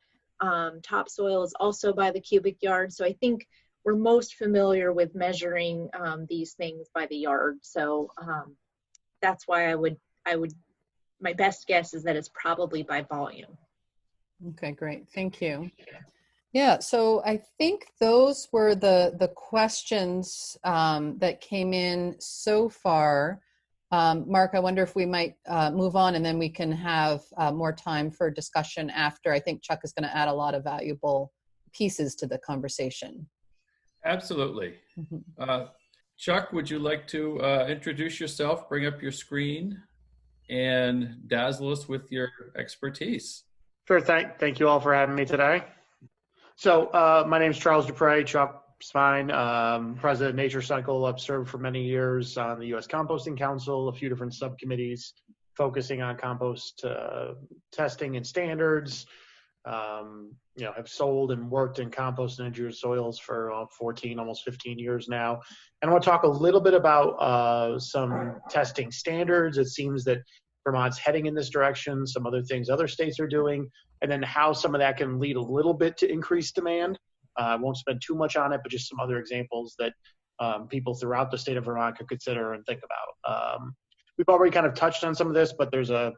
Topsoil is also by the cubic yard. So I think we're most familiar with measuring these things by the yard. So that's why my best guess is that it's probably by volume. Okay, great. Thank you. Yeah, so I think those were the questions that came in so far. Mark, I wonder if we might move on, and then we can have more time for discussion after. I think Chuck is going to add a lot of valuable pieces to the conversation. Absolutely. Chuck, would you like to introduce yourself, bring up your screen, and dazzle us with your expertise? Sure. Thank you all for having me today. So my name is Charles Dupre, Chuck Spine, president of Nature Cycle. I've served for many years on the U.S. Composting Council, a few different subcommittees focusing on compost testing and standards. Have sold and worked in compost and engineered soils for 14, almost 15 years now. And I want to talk a little bit about some testing standards. It seems that Vermont's heading in this direction, some other things other states are doing, and then how some of that can lead a little bit to increased demand. I won't spend too much on it, but just some other examples that people throughout the state of Vermont could consider and think about. We've already kind of touched on some of this, but there's a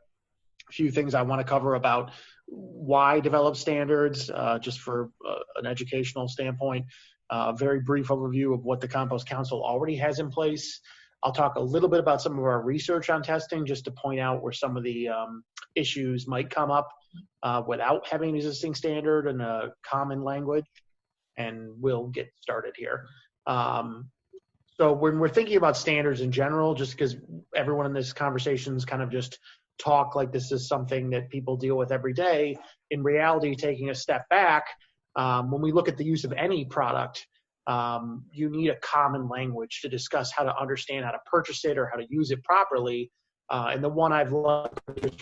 few things I want to cover about why develop standards, just for an educational standpoint. A very brief overview of what the Compost Council already has in place. I'll talk a little bit about some of our research on testing, just to point out where some of the issues might come up without having an existing standard and a common language. And we'll get started here. So when we're thinking about standards in general, just because everyone in this conversation is kind of just talk like this is something that people deal with every day, in reality, taking a step back, when we look at the use of any product, you need a common language to discuss how to understand how to purchase it or how to use it properly. And the one I've loved is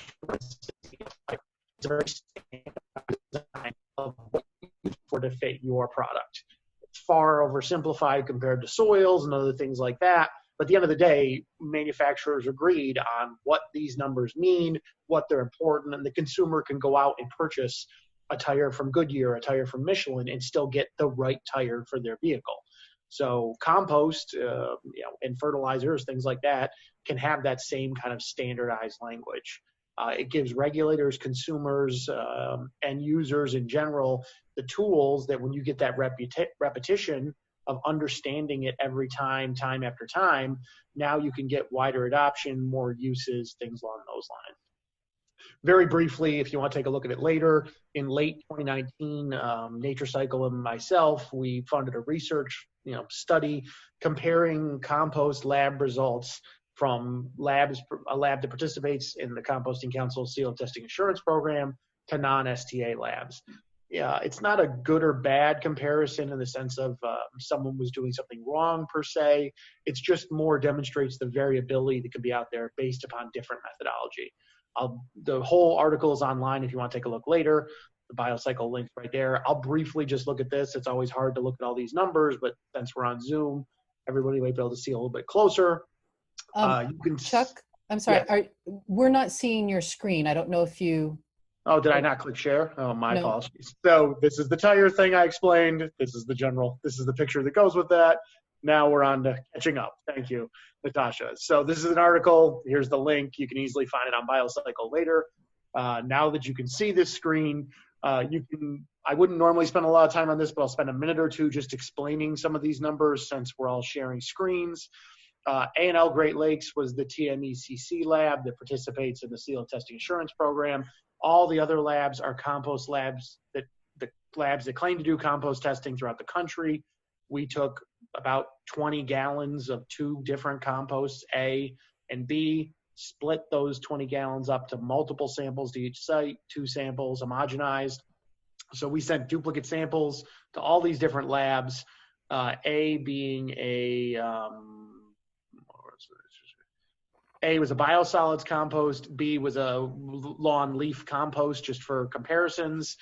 very standardized of what you use for to fit your product. It's far oversimplified compared to soils and other things like that. But at the end of the day, manufacturers agreed on what these numbers mean, what they're important, and the consumer can go out and purchase a tire from Goodyear, a tire from Michelin, and still get the right tire for their vehicle. So compost, and fertilizers, things like that, can have that same kind of standardized language. It gives regulators, consumers, and users in general the tools that when you get that repetition of understanding it every time after time, now you can get wider adoption, more uses, things along those lines. Very briefly, if you want to take a look at it later, in late 2019, Nature Cycle and myself, we funded a research study comparing compost lab results from a lab that participates in the Composting Council Seal of Testing Assurance Program to non-STA labs. Yeah, it's not a good or bad comparison in the sense of someone was doing something wrong per se. It's just more demonstrates the variability that can be out there based upon different methodology. The whole article is online if you want to take a look later. The BioCycle link's right there. I'll briefly just look at this. It's always hard to look at all these numbers, but since we're on Zoom, everybody might be able to see a little bit closer. You can Chuck, I'm sorry, yes. We're not seeing your screen. I don't know if you... Oh, did I not click share? Oh, my apologies. So this is the tire thing I explained. This is the picture that goes with that. Now we're on to catching up. Thank you, Natasha. So this is an article. Here's the link. You can easily find it on BioCycle later. Now that you can see this screen, I wouldn't normally spend a lot of time on this, but I'll spend a minute or two just explaining some of these numbers since we're all sharing screens. A&L Great Lakes was the TMECC lab that participates in the Seal of Testing Assurance Program. All the other labs are compost labs, the labs that claim to do compost testing throughout the country. We took about 20 gallons of two different composts, A and B, split those 20 gallons up to multiple samples to each site, 2 samples homogenized. So we sent duplicate samples to all these different labs, A being A was a biosolids compost, B was a lawn leaf compost, just for comparisons,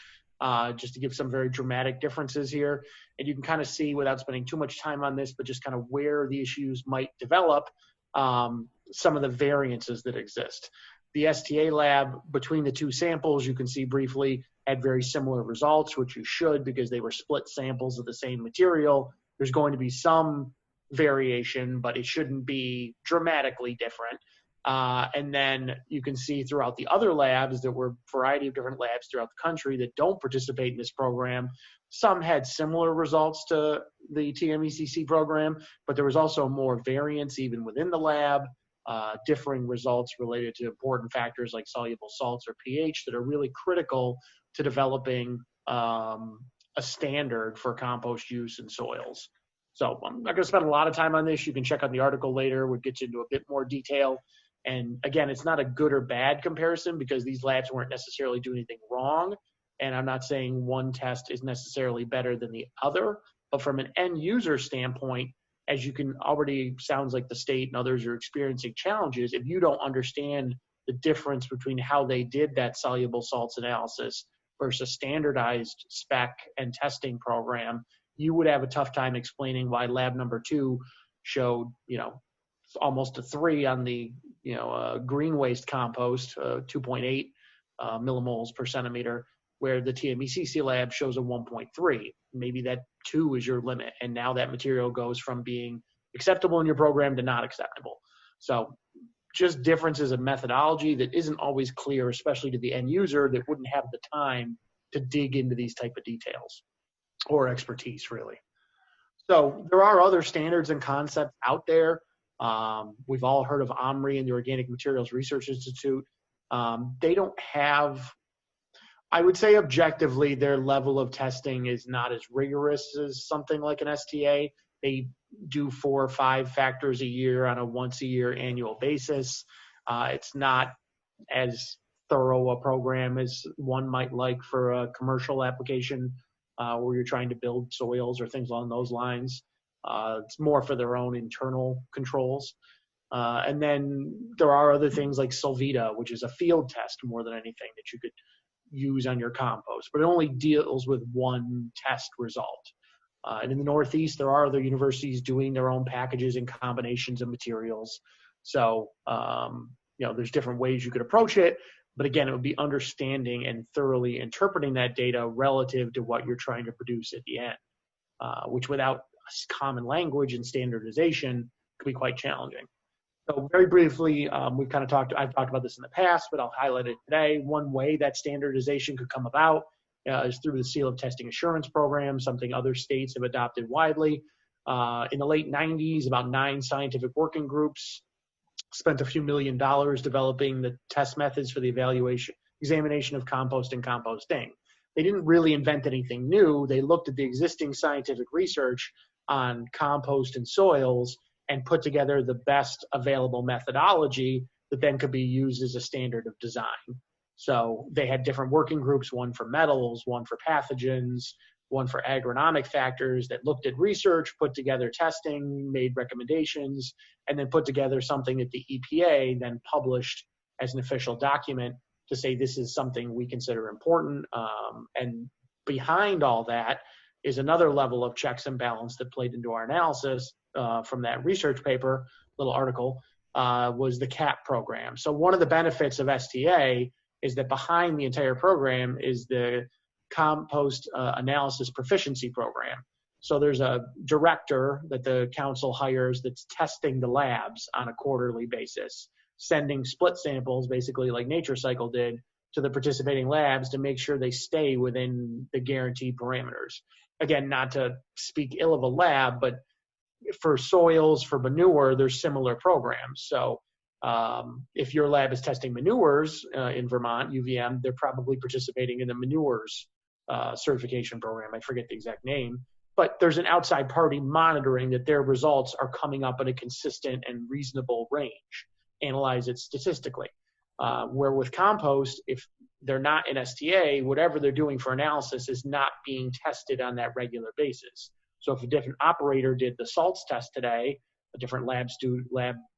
just to give some very dramatic differences here. And you can kind of see, without spending too much time on this, but just kind of where the issues might develop, some of the variances that exist. The STA lab, between the 2 samples, you can see briefly, had very similar results, which you should, because they were split samples of the same material. There's going to be some variation, but it shouldn't be dramatically different. And then you can see throughout the other labs, there were a variety of different labs throughout the country that don't participate in this program. Some had similar results to the TMECC program, but there was also more variance even within the lab, differing results related to important factors like soluble salts or pH that are really critical to developing a standard for compost use in soils. So I'm not going to spend a lot of time on this. You can check out the article later, which gets into a bit more detail. And again, it's not a good or bad comparison because these labs weren't necessarily doing anything wrong. And I'm not saying one test is necessarily better than the other. But from an end user standpoint, as you can already, sounds like the state and others are experiencing challenges. If you don't understand the difference between how they did that soluble salts analysis versus standardized spec and testing program, you would have a tough time explaining why lab number 2 showed, almost a 3 on the, green waste compost, 2.8 millimoles per centimeter, where the TMECC lab shows a 1.3. Maybe that 2 is your limit. And now that material goes from being acceptable in your program to not acceptable. So just differences in methodology that isn't always clear, especially to the end user that wouldn't have the time to dig into these type of details or expertise, really. So there are other standards and concepts out there. We've all heard of OMRI and the Organic Materials Research Institute. They don't have, I would say objectively, their level of testing is not as rigorous as something like an STA. They do 4 or 5 factors a year on a once-a-year annual basis. It's not as thorough a program as one might like for a commercial application where you're trying to build soils or things along those lines. It's more for their own internal controls. And then there are other things like Solvita, which is a field test more than anything that you could use on your compost, but it only deals with one test result. And in the Northeast, there are other universities doing their own packages and combinations of materials. So, there's different ways you could approach it. But again, it would be understanding and thoroughly interpreting that data relative to what you're trying to produce at the end, which without common language and standardization could be quite challenging. So very briefly, I've talked about this in the past, but I'll highlight it today. One way that standardization could come about is through the Seal of Testing Assurance Program, something other states have adopted widely. In the late 90s, about 9 scientific working groups spent a few $1 million developing the test methods for the examination of compost and composting. They didn't really invent anything new. They looked at the existing scientific research on compost and soils and put together the best available methodology that then could be used as a standard of design. So they had different working groups, one for metals, one for pathogens, one for agronomic factors, that looked at research, put together testing, made recommendations, and then put together something that the EPA then published as an official document to say this is something we consider important. And behind all that is another level of checks and balance that played into our analysis from that research paper, little article, was the CAP program. So one of the benefits of STA is that behind the entire program is the Compost Analysis Proficiency Program. So there's a director that the council hires that's testing the labs on a quarterly basis, sending split samples, basically like Nature Cycle did, to the participating labs to make sure they stay within the guaranteed parameters. Again, not to speak ill of a lab, but for soils, for manure, there's similar programs. So if your lab is testing manures in Vermont, UVM, they're probably participating in the manures certification program. I forget the exact name, but there's an outside party monitoring that their results are coming up in a consistent and reasonable range, analyze it statistically. Where with compost, if they're not in STA, whatever they're doing for analysis is not being tested on that regular basis. So if a different operator did the salts test today, a different lab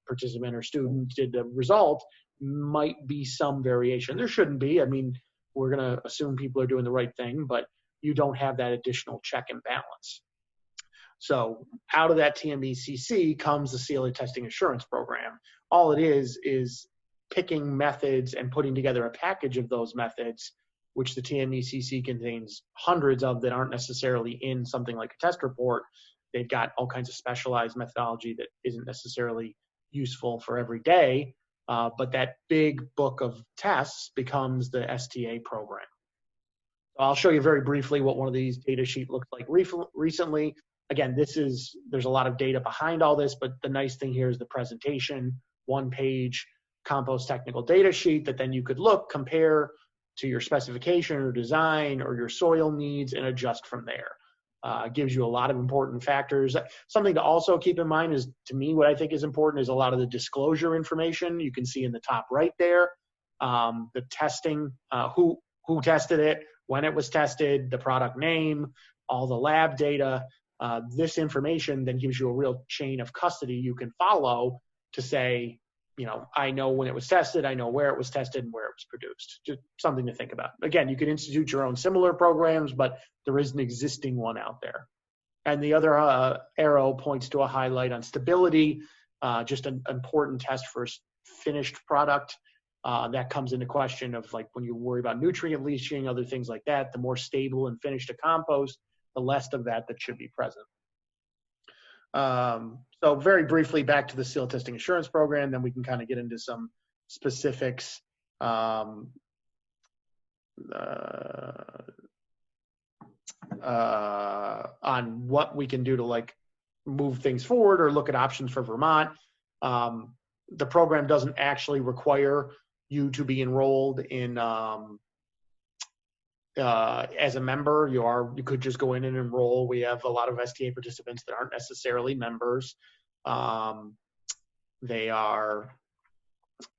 participant or student did the result, might be some variation. There shouldn't be. I mean, we're going to assume people are doing the right thing, but you don't have that additional check and balance. So out of that TMECC comes the CLA Testing Assurance Program. All it is picking methods and putting together a package of those methods, which the TMECC contains hundreds of that aren't necessarily in something like a test report. They've got all kinds of specialized methodology that isn't necessarily useful for every day, but that big book of tests becomes the STA program. I'll show you very briefly what one of these data sheet looked like recently. Again, there's a lot of data behind all this, but the nice thing here is the presentation, 1-page compost technical data sheet that then you could compare to your specification or design or your soil needs and adjust from there. Gives you a lot of important factors. Something to also keep in mind is, to me, what I think is important is a lot of the disclosure information. You can see in the top right there, the testing, who tested it, when it was tested, the product name, all the lab data. This information then gives you a real chain of custody you can follow to say, I know when it was tested, I know where it was tested and where it was produced. Just something to think about. Again, you could institute your own similar programs, but there is an existing one out there. And the other arrow points to a highlight on stability, just an important test for finished product. That comes into question of, like, when you worry about nutrient leaching, other things like that, the more stable and finished a compost, the less of that should be present. So very briefly, back to the SEAL Testing Assurance Program, then we can kind of get into some specifics on what we can do to move things forward or look at options for Vermont. The program doesn't actually require you to be enrolled in as a member. You could just go in and enroll. We have a lot of STA participants that aren't necessarily members. They are,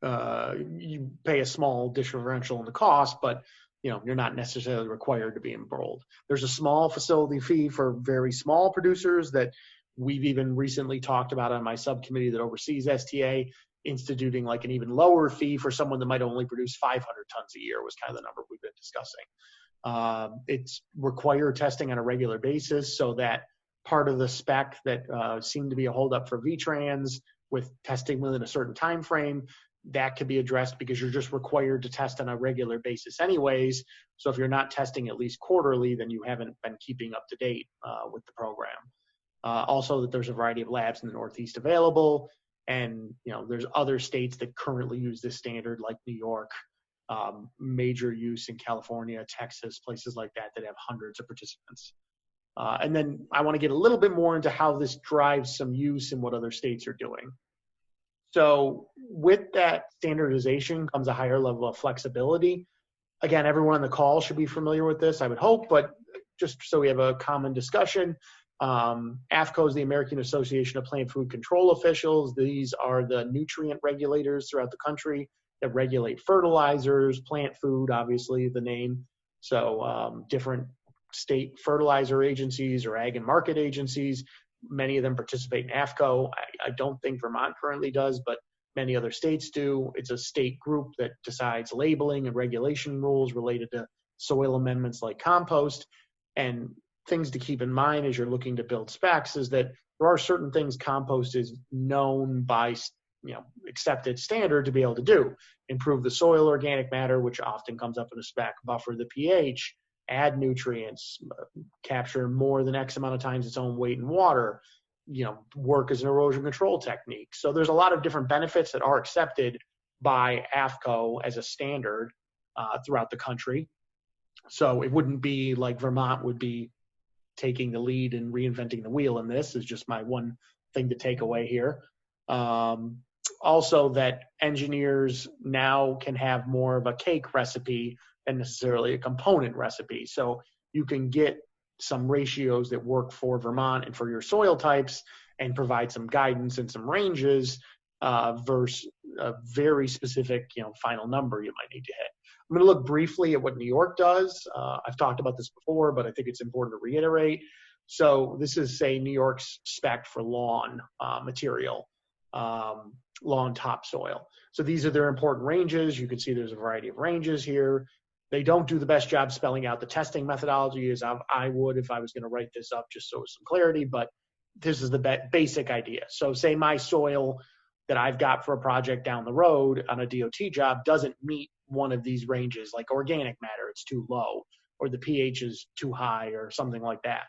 you pay a small differential in the cost, but you're not necessarily required to be enrolled. There's a small facility fee for very small producers that we've even recently talked about on my subcommittee that oversees STA, instituting an even lower fee for someone that might only produce 500 tons a year was kind of the number we've been discussing. It's required testing on a regular basis, so that part of the spec that seemed to be a holdup for VTrans with testing within a certain time frame, that could be addressed because you're just required to test on a regular basis anyways. So if you're not testing at least quarterly, then you haven't been keeping up to date with the program. Also, that there's a variety of labs in the Northeast available, and there's other states that currently use this standard, like New York. Major use in California, Texas, places like that have hundreds of participants. And then I want to get a little bit more into how this drives some use and what other states are doing. So with that standardization comes a higher level of flexibility. Again, everyone on the call should be familiar with this, I would hope, but just so we have a common discussion, AFCO is the American Association of Plant Food Control Officials. These are the nutrient regulators throughout the country that regulate fertilizers, plant food, obviously the name. So different state fertilizer agencies or ag and market agencies, many of them participate in AFCO. I don't think Vermont currently does, but many other states do. It's a state group that decides labeling and regulation rules related to soil amendments like compost. And things to keep in mind as you're looking to build specs is that there are certain things compost is known by, accepted standard to be able to do. Improve the soil organic matter, which often comes up in a spec, buffer the pH, add nutrients, capture more than X amount of times its own weight in water, work as an erosion control technique. So there's a lot of different benefits that are accepted by AFCO as a standard throughout the country. So it wouldn't be like Vermont would be taking the lead and reinventing the wheel in this, is just my one thing to take away here. Also that engineers now can have more of a cake recipe than necessarily a component recipe. So you can get some ratios that work for Vermont and for your soil types and provide some guidance and some ranges versus a very specific, final number you might need to hit. I'm going to look briefly at what New York does. I've talked about this before, but I think it's important to reiterate. So this is, say, New York's spec for lawn material, lawn topsoil. So these are their important ranges. You can see there's a variety of ranges here. They don't do the best job spelling out the testing methodology as I would if I was going to write this up, just so some clarity, but this is the basic idea. So say my soil that I've got for a project down the road on a DOT job doesn't meet one of these ranges, like organic matter, it's too low, or the pH is too high, or something like that.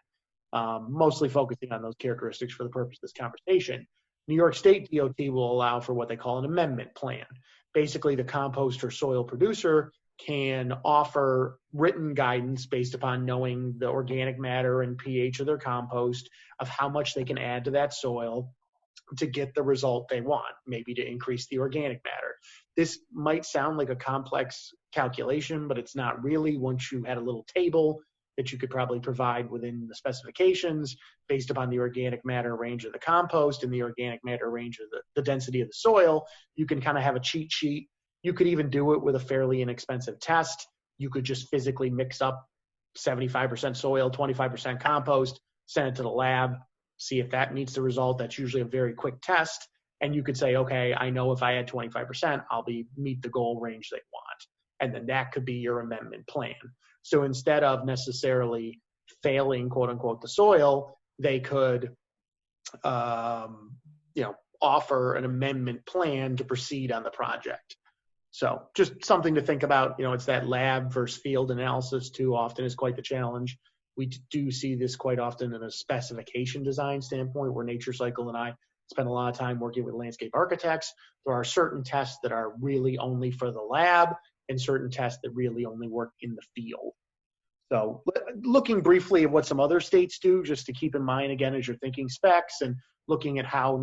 Mostly focusing on those characteristics for the purpose of this conversation. New York State DOT will allow for what they call an amendment plan. Basically, the compost or soil producer can offer written guidance based upon knowing the organic matter and pH of their compost, of how much they can add to that soil to get the result they want, maybe to increase the organic matter. This might sound like a complex calculation, but it's not really once you had a little table that you could probably provide within the specifications based upon the organic matter range of the compost and the organic matter range of the density of the soil. You can kind of have a cheat sheet. You could even do it with a fairly inexpensive test. You could just physically mix up 75% soil, 25% compost, send it to the lab, see if that meets the result. That's usually a very quick test. And you could say, okay, I know if I add 25%, I'll meet the goal range they want. And then that could be your amendment plan. So instead of necessarily failing, quote unquote, the soil, they could, offer an amendment plan to proceed on the project. So just something to think about. It's that lab versus field analysis too often is quite the challenge. We do see this quite often in a specification design standpoint, where Nature Cycle and I spend a lot of time working with landscape architects. There are certain tests that are really only for the lab and certain tests that really only work in the field. So looking briefly at what some other states do, just to keep in mind, again, as you're thinking specs and looking at how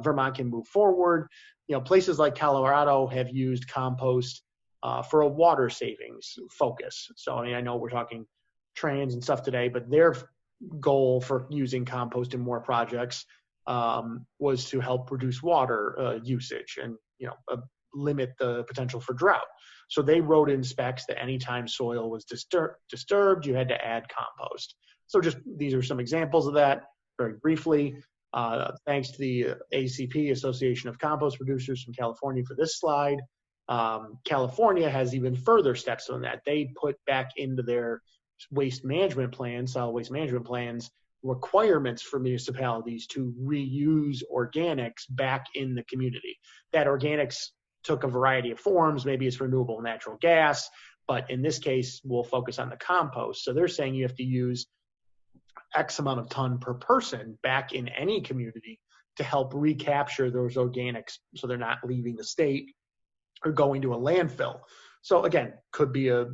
Vermont can move forward. Places like Colorado have used compost for a water savings focus. So, I know we're talking trans and stuff today, but their goal for using compost in more projects was to help reduce water usage and limit the potential for drought. So they wrote in specs that anytime soil was disturbed, you had to add compost. So just these are some examples of that very briefly. Thanks to the ACP, Association of Compost Producers from California, for this slide. California has even further steps on that. They put back into their waste management plans, solid waste management plans, requirements for municipalities to reuse organics back in the community. That organics took a variety of forms. Maybe it's renewable natural gas, but in this case, we'll focus on the compost. So they're saying you have to use X amount of ton per person back in any community to help recapture those organics so they're not leaving the state or going to a landfill. So again, could be a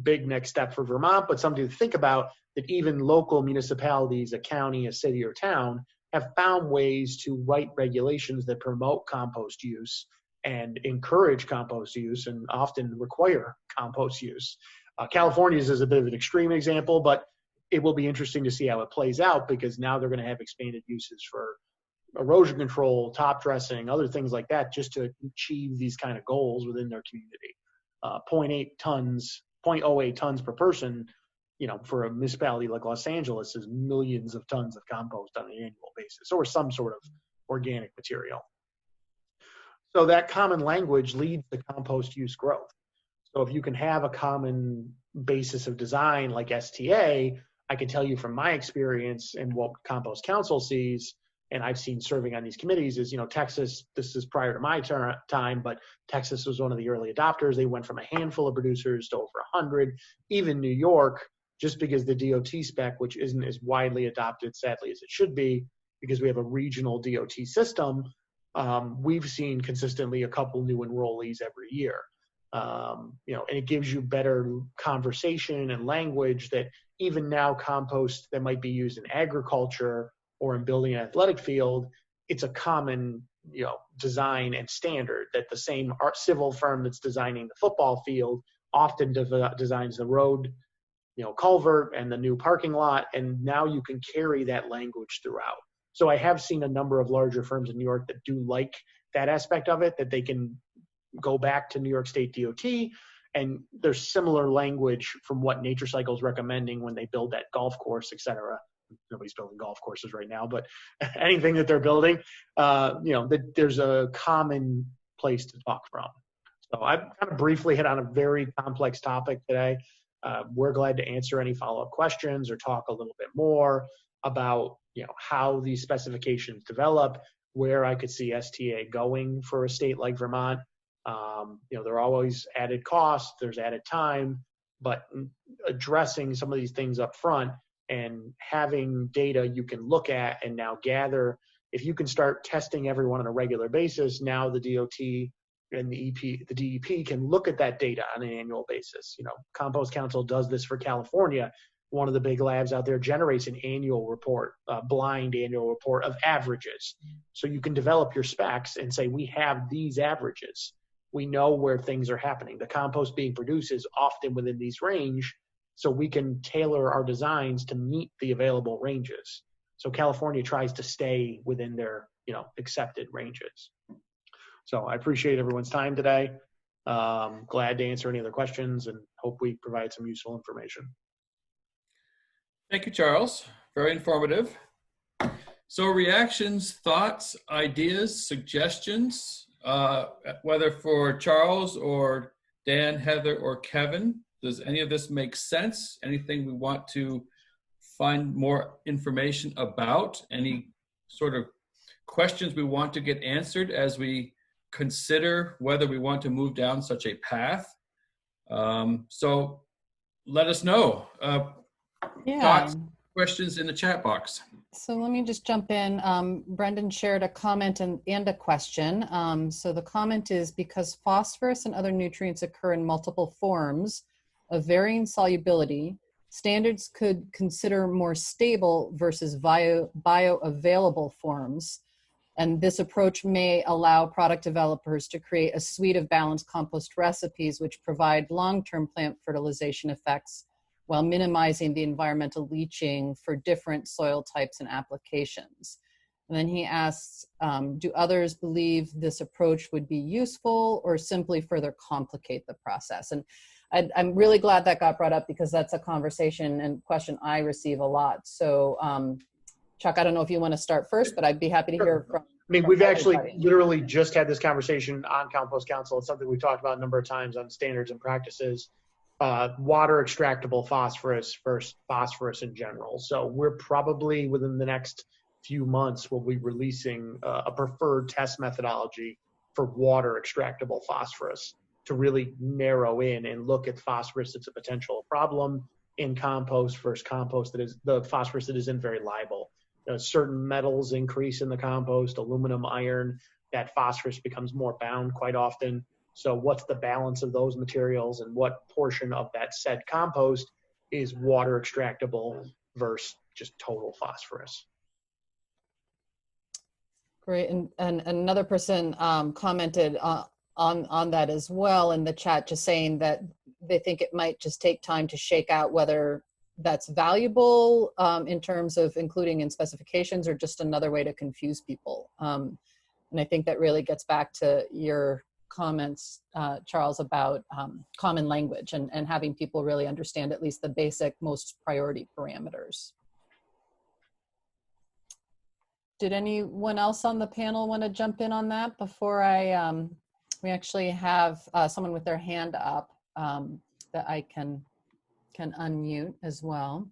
big next step for Vermont, but something to think about, that even local municipalities, a county, a city, or town, have found ways to write regulations that promote compost use and encourage compost use and often require compost use. California's is a bit of an extreme example, but it will be interesting to see how it plays out, because now they're going to have expanded uses for erosion control, top dressing, other things like that, just to achieve these kind of goals within their community. 0.08 tons per person, for a municipality like Los Angeles, is millions of tons of compost on an annual basis, or some sort of organic material. So that common language leads to compost use growth. So if you can have a common basis of design like STA, I can tell you from my experience and what Compost Council sees, and I've seen serving on these committees, is, Texas, this is prior to my time, but Texas was one of the early adopters. They went from a handful of producers to over 100. Even New York, just because the DOT spec, which isn't as widely adopted, sadly, as it should be, because we have a regional DOT system, we've seen consistently a couple new enrollees every year. And it gives you better conversation and language that even now compost that might be used in agriculture or in building an athletic field, it's a common, design and standard that the same civil firm that's designing the football field often designs the road, culvert and the new parking lot. And now you can carry that language throughout. So I have seen a number of larger firms in New York that do like that aspect of it, that they can go back to New York State DOT, and there's similar language from what Nature Cycle is recommending when they build that golf course, et cetera. Nobody's building golf courses right now, but anything that they're building, that there's a common place to talk from. So I've kind of briefly hit on a very complex topic today. We're glad to answer any follow-up questions or talk a little bit more about, how these specifications develop, where I could see STA going for a state like Vermont. There are always added costs, there's added time, but addressing some of these things up front and having data you can look at and now gather. If you can start testing everyone on a regular basis, now the DOT and the DEP can look at that data on an annual basis. Compost Council does this for California. One of the big labs out there generates an annual report, a blind annual report of averages. So you can develop your specs and say, we have these averages. We know where things are happening. The compost being produced is often within these range, so we can tailor our designs to meet the available ranges. So California tries to stay within their, accepted ranges. So I appreciate everyone's time today. Glad to answer any other questions and hope we provide some useful information. Thank you, Charles. Very informative. So reactions, thoughts, ideas, suggestions, whether for Charles or Dan, Heather, or Kevin, does any of this make sense? Anything we want to find more information about? Any sort of questions we want to get answered as we consider whether we want to move down such a path? So let us know. Thoughts, questions in the chat box. So let me just jump in. Brendan shared a comment and a question. So the comment is, because phosphorus and other nutrients occur in multiple forms of varying solubility, standards could consider more stable versus bioavailable forms. And this approach may allow product developers to create a suite of balanced compost recipes which provide long-term plant fertilization effects while minimizing the environmental leaching for different soil types and applications. And then he asks, do others believe this approach would be useful or simply further complicate the process? And I'm really glad that got brought up, because that's a conversation and question I receive a lot. So Chuck, I don't know if you want to start first, but I'd be happy to hear from. We've actually literally just had this conversation on Compost Council. It's something we've talked about a number of times on standards and practices. Water extractable phosphorus versus phosphorus in general. So we're probably within the next few months, we'll be releasing a preferred test methodology for water extractable phosphorus to really narrow in and look at phosphorus that's a potential problem in compost versus compost that is the phosphorus that isn't very liable. Certain metals increase in the compost, aluminum, iron, that phosphorus becomes more bound quite often. So what's the balance of those materials, and what portion of that said compost is water extractable versus just total phosphorus? Great, and another person commented on that as well in the chat, just saying that they think it might just take time to shake out whether that's valuable in terms of including in specifications or just another way to confuse people. And I think that really gets back to your comments, Charles, about common language and having people really understand at least the basic, most priority parameters. Did anyone else on the panel want to jump in on that before we actually have someone with their hand up that I can unmute as well.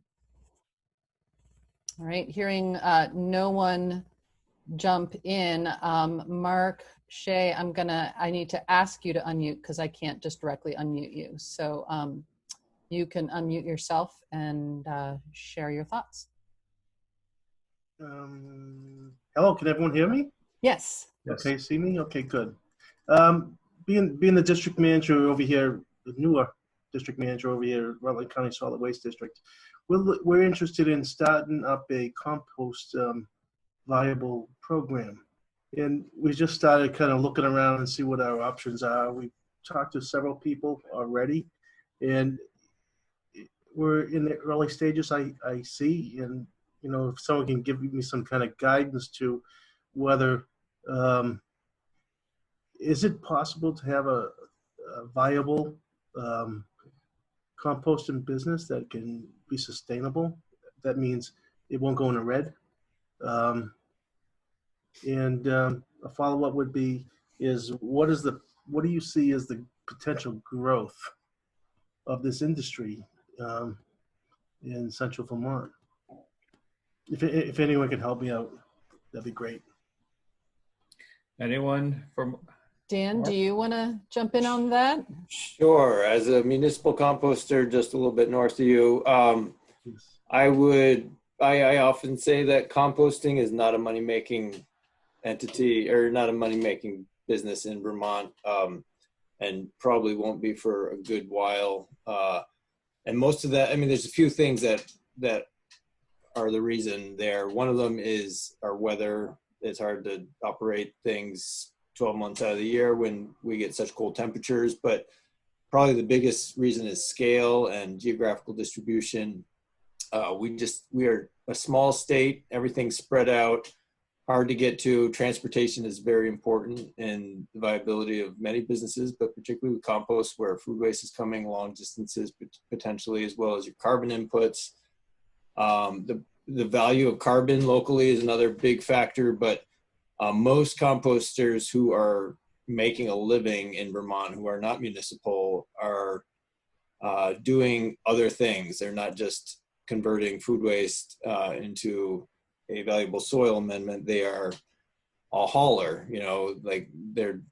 All right, hearing no one jump in, Mark, Shay, I need to ask you to unmute because I can't just directly unmute you. So you can unmute yourself and share your thoughts. Hello, can everyone hear me? Yes. Okay, see me? Okay, good. Being the district manager over here, the newer district manager over here, Rutland County Solid Waste District, we're interested in starting up a compost viable program. And we just started kind of looking around and see what our options are. We've talked to several people already, and we're in the early stages, I see. And, you know, if someone can give me some kind of guidance to whether, is it possible to have a viable composting business that can be sustainable? That means it won't go in the red. And a follow-up would be, what do you see as the potential growth of this industry in Central Vermont? If anyone can help me out, that'd be great. Anyone from? Dan, do you want to jump in on that? Sure. As a municipal composter just a little bit north of you, I often say that composting is not a money-making entity or not a money-making business in Vermont, and probably won't be for a good while. And most of that, I mean, there's a few things that are the reason there. One of them is our weather. It's hard to operate things 12 months out of the year when we get such cold temperatures, but probably the biggest reason is scale and geographical distribution. We are a small state, everything's spread out, hard to get to. Transportation is very important in the viability of many businesses, but particularly with compost, where food waste is coming long distances potentially, as well as your carbon inputs. The value of carbon locally is another big factor, but most composters who are making a living in Vermont, who are not municipal, are doing other things. They're not just converting food waste into a valuable soil amendment. They are a hauler, you know, like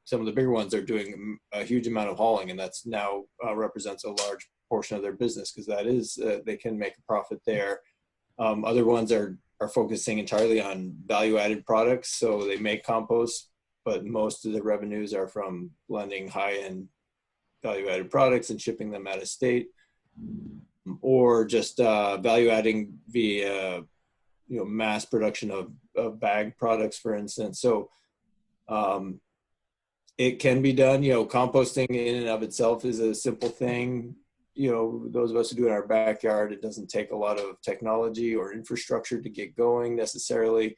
some of the bigger ones are doing a huge amount of hauling, and that's now represents a large portion of their business, because that is, they can make a profit there. Other ones are focusing entirely on value-added products, so they make compost, but most of the revenues are from blending high-end value-added products and shipping them out of state, or just value-adding via mass production of bagged products, for instance. So it can be done. Composting in and of itself is a simple thing. Those of us who do it in our backyard, it doesn't take a lot of technology or infrastructure to get going necessarily,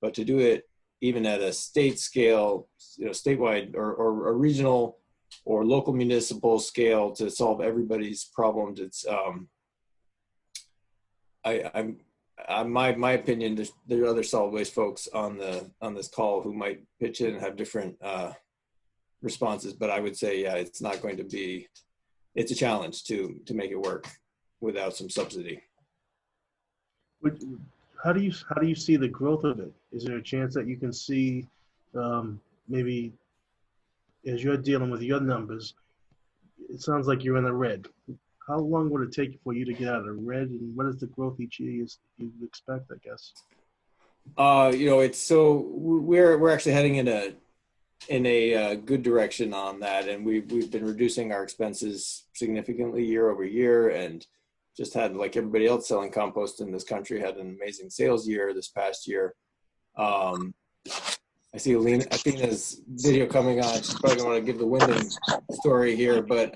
but to do it even at a state scale, statewide or a regional or local municipal scale to solve everybody's problems, it's my opinion, there are other solid waste folks on this call who might pitch in and have different responses, but I would say, yeah, it's not going to be. It's a challenge to make it work without some subsidy. How do you see the growth of it? Is there a chance that you can see maybe as you're dealing with your numbers, it sounds like you're in the red. How long would it take for you to get out of the red, and what is the growth each year you expect, I guess? We're actually heading in a good direction on that, and we've been reducing our expenses significantly year over year, and just had, like everybody else selling compost in this country, had an amazing sales year this past year. I see Athena's video coming on. She's probably gonna want to give the Wyndham story here, but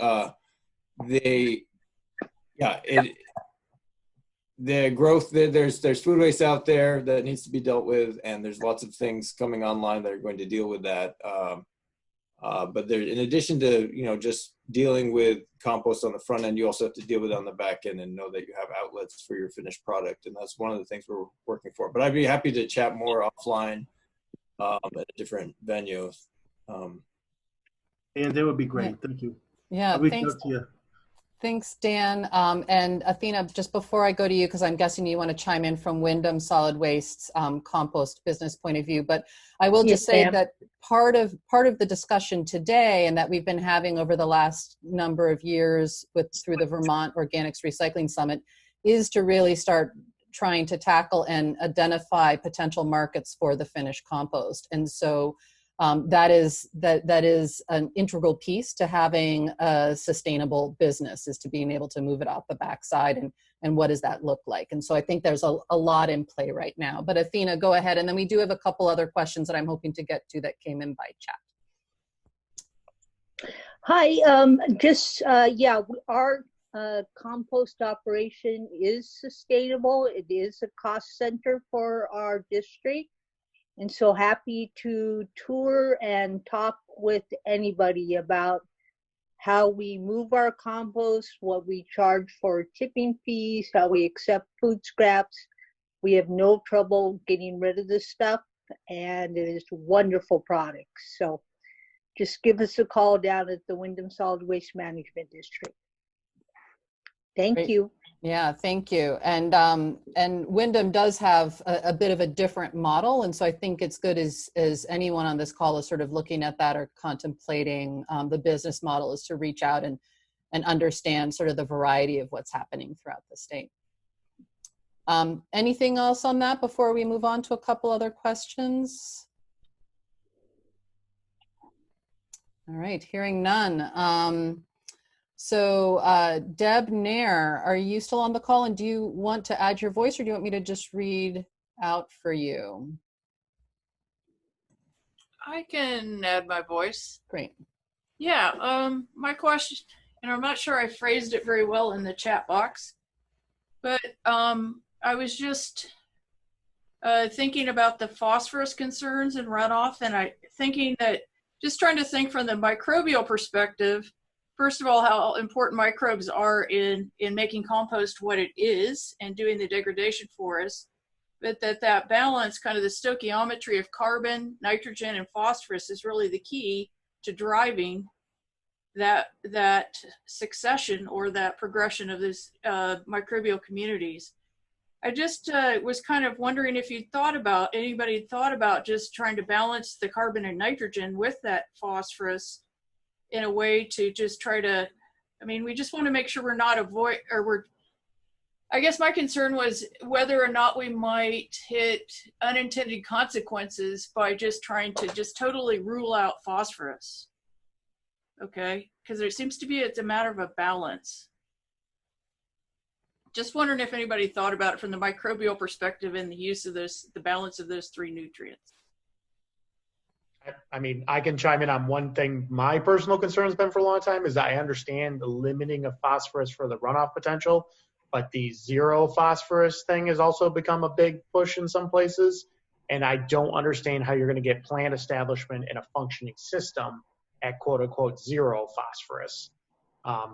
the growth, there's food waste out there that needs to be dealt with, and there's lots of things coming online that are going to deal with that. But there, in addition to just dealing with compost on the front end, you also have to deal with it on the back end and know that you have outlets for your finished product, and that's one of the things we're working for. But I'd be happy to chat more offline at a different venue. And that would be great. Thank you. Yeah, thanks. Thanks, Dan. And Athena, just before I go to you, because I'm guessing you want to chime in from Wyndham Solid Waste's compost business point of view, but I will just say that part of the discussion today, and that we've been having over the last number of years through the Vermont Organics Recycling Summit, is to really start trying to tackle and identify potential markets for the finished compost. And so that is an integral piece to having a sustainable business, is to being able to move it off the backside, and what does that look like? And so I think there's a lot in play right now. But Athena, go ahead, and then we do have a couple other questions that I'm hoping to get to that came in by chat. Hi, our compost operation is sustainable. It is a cost center for our district. And so happy to tour and talk with anybody about how we move our compost, what we charge for tipping fees, how we accept food scraps. We have no trouble getting rid of this stuff, and it is wonderful products. So just give us a call down at the Wyndham Solid Waste Management District. Thank you. Yeah, thank you. And Wyndham does have a bit of a different model, and so I think it's good as anyone on this call is sort of looking at that or contemplating the business model, is to reach out and understand sort of the variety of what's happening throughout the state. Anything else on that before we move on to a couple other questions? All right, hearing none. So Deb Nair, are you still on the call, and do you want to add your voice, or do you want me to just read out for you? I can add my voice. Great. Yeah, my question, and I'm not sure I phrased it very well in the chat box, but I was just thinking about the phosphorus concerns and runoff, and just trying to think from the microbial perspective. First of all, how important microbes are in making compost what it is and doing the degradation for us, but that balance, kind of the stoichiometry of carbon, nitrogen, and phosphorus, is really the key to driving that succession or that progression of this microbial communities. I just was kind of wondering if anybody had thought about just trying to balance the carbon and nitrogen with that phosphorus in a way to just try to, we just want to make sure I guess my concern was whether or not we might hit unintended consequences by just trying to just totally rule out phosphorus. Okay, because there seems to be, it's a matter of a balance. Just wondering if anybody thought about it from the microbial perspective and the use of the balance of those three nutrients. I can chime in on one thing. My personal concern has been for a long time is I understand the limiting of phosphorus for the runoff potential, but the zero phosphorus thing has also become a big push in some places. And I don't understand how you're going to get plant establishment in a functioning system at quote unquote zero phosphorus.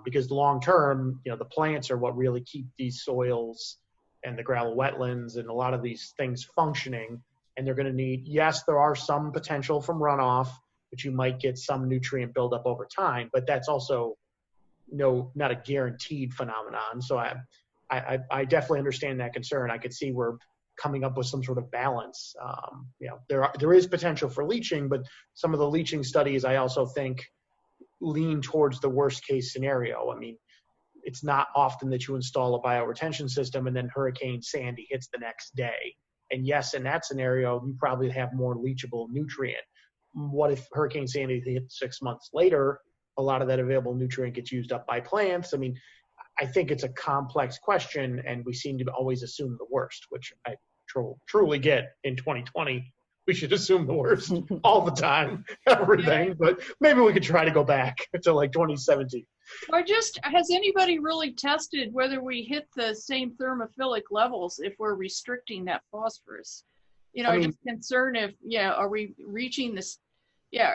Because long term, the plants are what really keep these soils and the gravel wetlands and a lot of these things functioning. And they're going to need, yes, there are some potential from runoff, but you might get some nutrient buildup over time, but that's also not a guaranteed phenomenon. So I definitely understand that concern. I could see we're coming up with some sort of balance. There is potential for leaching, but some of the leaching studies I also think lean towards the worst case scenario. It's not often that you install a bioretention system and then Hurricane Sandy hits the next day. And yes, in that scenario, you probably have more leachable nutrient. What if Hurricane Sandy hits 6 months later? A lot of that available nutrient gets used up by plants. I think it's a complex question, and we seem to always assume the worst, which I truly get in 2020 we should assume the worst all the time, everything. But maybe we could try to go back to like 2017. Or just, has anybody really tested whether we hit the same thermophilic levels if we're restricting that phosphorus? You know, I mean, just concerned if, yeah, are we reaching this? Yeah,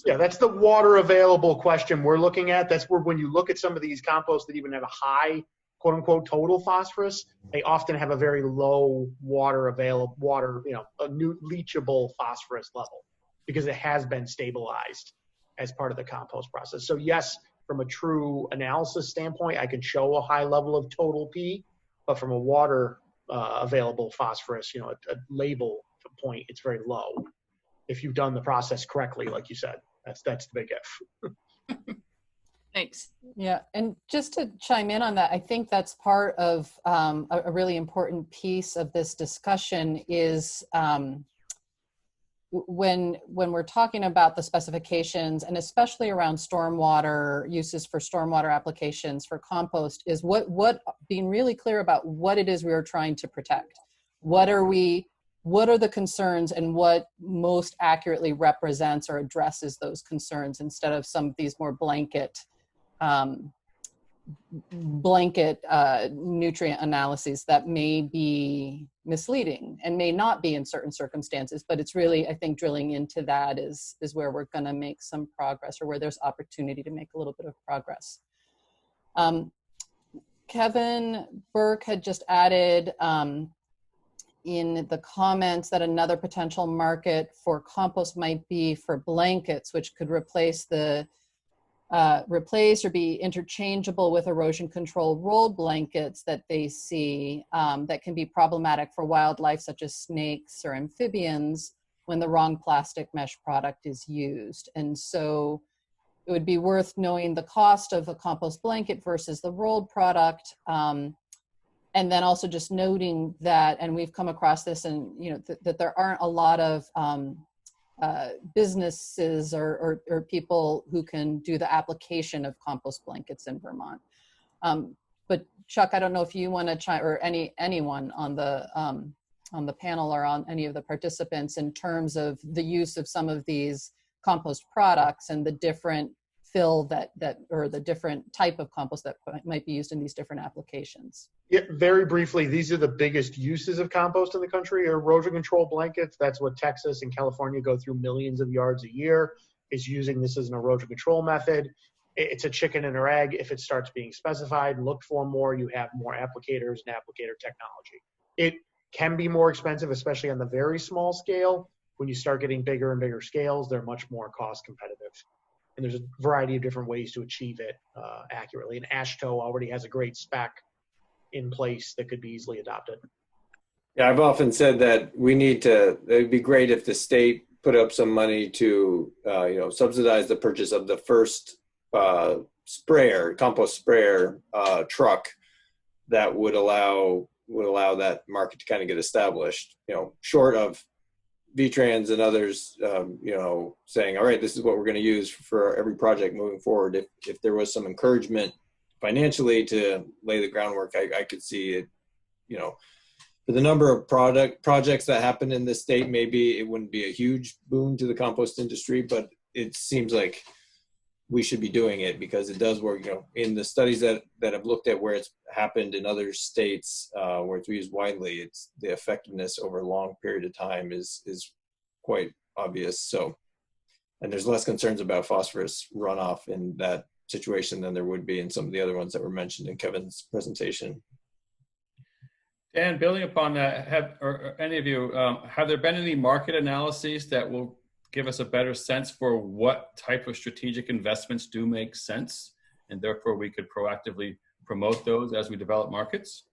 yeah, that's the water available question we're looking at. That's where when you look at some of these composts that even have a high, quote unquote, total phosphorus, they often have a very low water available, a new leachable phosphorus level because it has been stabilized as part of the compost process. So yes, from a true analysis standpoint, I can show a high level of total P, but from a water available phosphorus, a label point, it's very low. If you've done the process correctly, like you said, that's the big if. Thanks. Yeah, and just to chime in on that, I think that's part of a really important piece of this discussion is when we're talking about the specifications, and especially around stormwater uses for stormwater applications for compost, is what being really clear about what it is we are trying to protect. What are the concerns, and what most accurately represents or addresses those concerns, instead of some of these more blanket nutrient analyses that may be misleading and may not be in certain circumstances. But it's really, I think, drilling into that is where we're going to make some progress, or where there's opportunity to make a little bit of progress. Kevin Burke had just added in the comments that another potential market for compost might be for blankets, which could replace or be interchangeable with erosion control rolled blankets that they see that can be problematic for wildlife such as snakes or amphibians when the wrong plastic mesh product is used. And so it would be worth knowing the cost of a compost blanket versus the rolled product. And then also just noting that, and we've come across this, and that there aren't a lot of businesses or people who can do the application of compost blankets in Vermont. But Chuck, I don't know if you want to chime, or anyone on the panel or on any of the participants, in terms of the use of some of these compost products and the different fill or the different type of compost that might be used in these different applications. Yeah, very briefly, these are the biggest uses of compost in the country. Erosion control blankets, that's what Texas and California go through millions of yards a year, is using this as an erosion control method. It's a chicken and or egg. If it starts being specified, look for more, you have more applicators and applicator technology. It can be more expensive, especially on the very small scale. When you start getting bigger and bigger scales, they're much more cost competitive. And there's a variety of different ways to achieve it accurately. And AASHTO already has a great spec in place that could be easily adopted. Yeah, I've often said that it'd be great if the state put up some money to, subsidize the purchase of the first compost sprayer truck that would allow that market to kind of get established, short of VTrans and others, saying, all right, this is what we're going to use for every project moving forward. If there was some encouragement financially to lay the groundwork, I could see it, for the number of projects that happen in this state, maybe it wouldn't be a huge boon to the compost industry, but it seems like we should be doing it because it does work. In the studies that have looked at where it's happened in other states, where it's used widely, it's the effectiveness over a long period of time is quite obvious. So, and there's less concerns about phosphorus runoff in that situation than there would be in some of the other ones that were mentioned in Kevin's presentation. Dan, building upon that, have any of you, have there been any market analyses that will give us a better sense for what type of strategic investments do make sense, and therefore we could proactively promote those as we develop markets?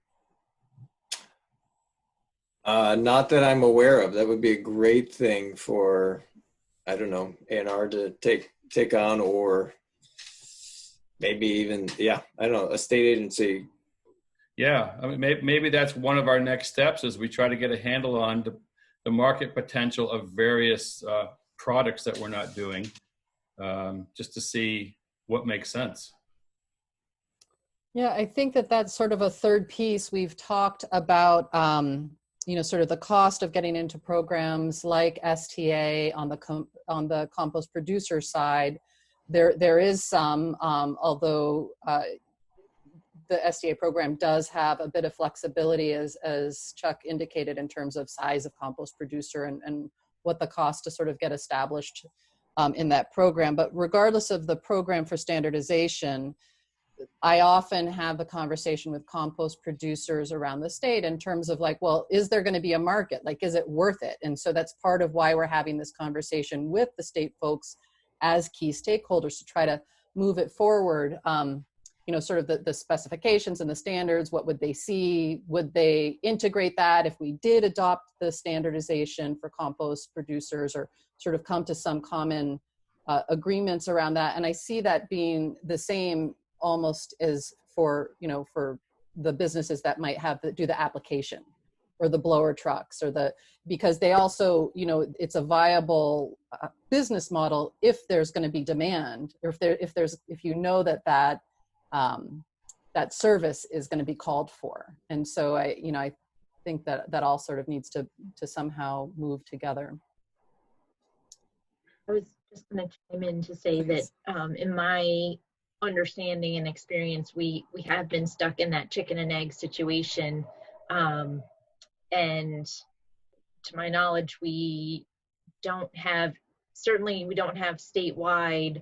Not that I'm aware of. That would be a great thing for, I don't know, A&R to take on, or maybe even, I don't know, a state agency. Yeah, I mean, maybe that's one of our next steps as we try to get a handle on the market potential of various products that we're not doing, just to see what makes sense. Yeah, I think that's sort of a third piece. We've talked about sort of the cost of getting into programs like STA on the compost producer side. There is some, although the STA program does have a bit of flexibility, as Chuck indicated, in terms of size of compost producer and what the cost to sort of get established in that program. But regardless of the program for standardization, I often have the conversation with compost producers around the state in terms of like, well, is there going to be a market? Like, is it worth it? And so that's part of why we're having this conversation with the state folks as key stakeholders to try to move it forward. Sort of the specifications and the standards, what would they see? Would they integrate that if we did adopt the standardization for compost producers, or sort of come to some common agreements around that? And I see that being the same almost as for the businesses that might do the application, or the blower trucks, or because they also, it's a viable business model if there's going to be demand, or if that service is going to be called for. And so I think that all sort of needs to somehow move together. I was just going to chime in to say that in my understanding and experience, we have been stuck in that chicken and egg situation. And to my knowledge, we don't have statewide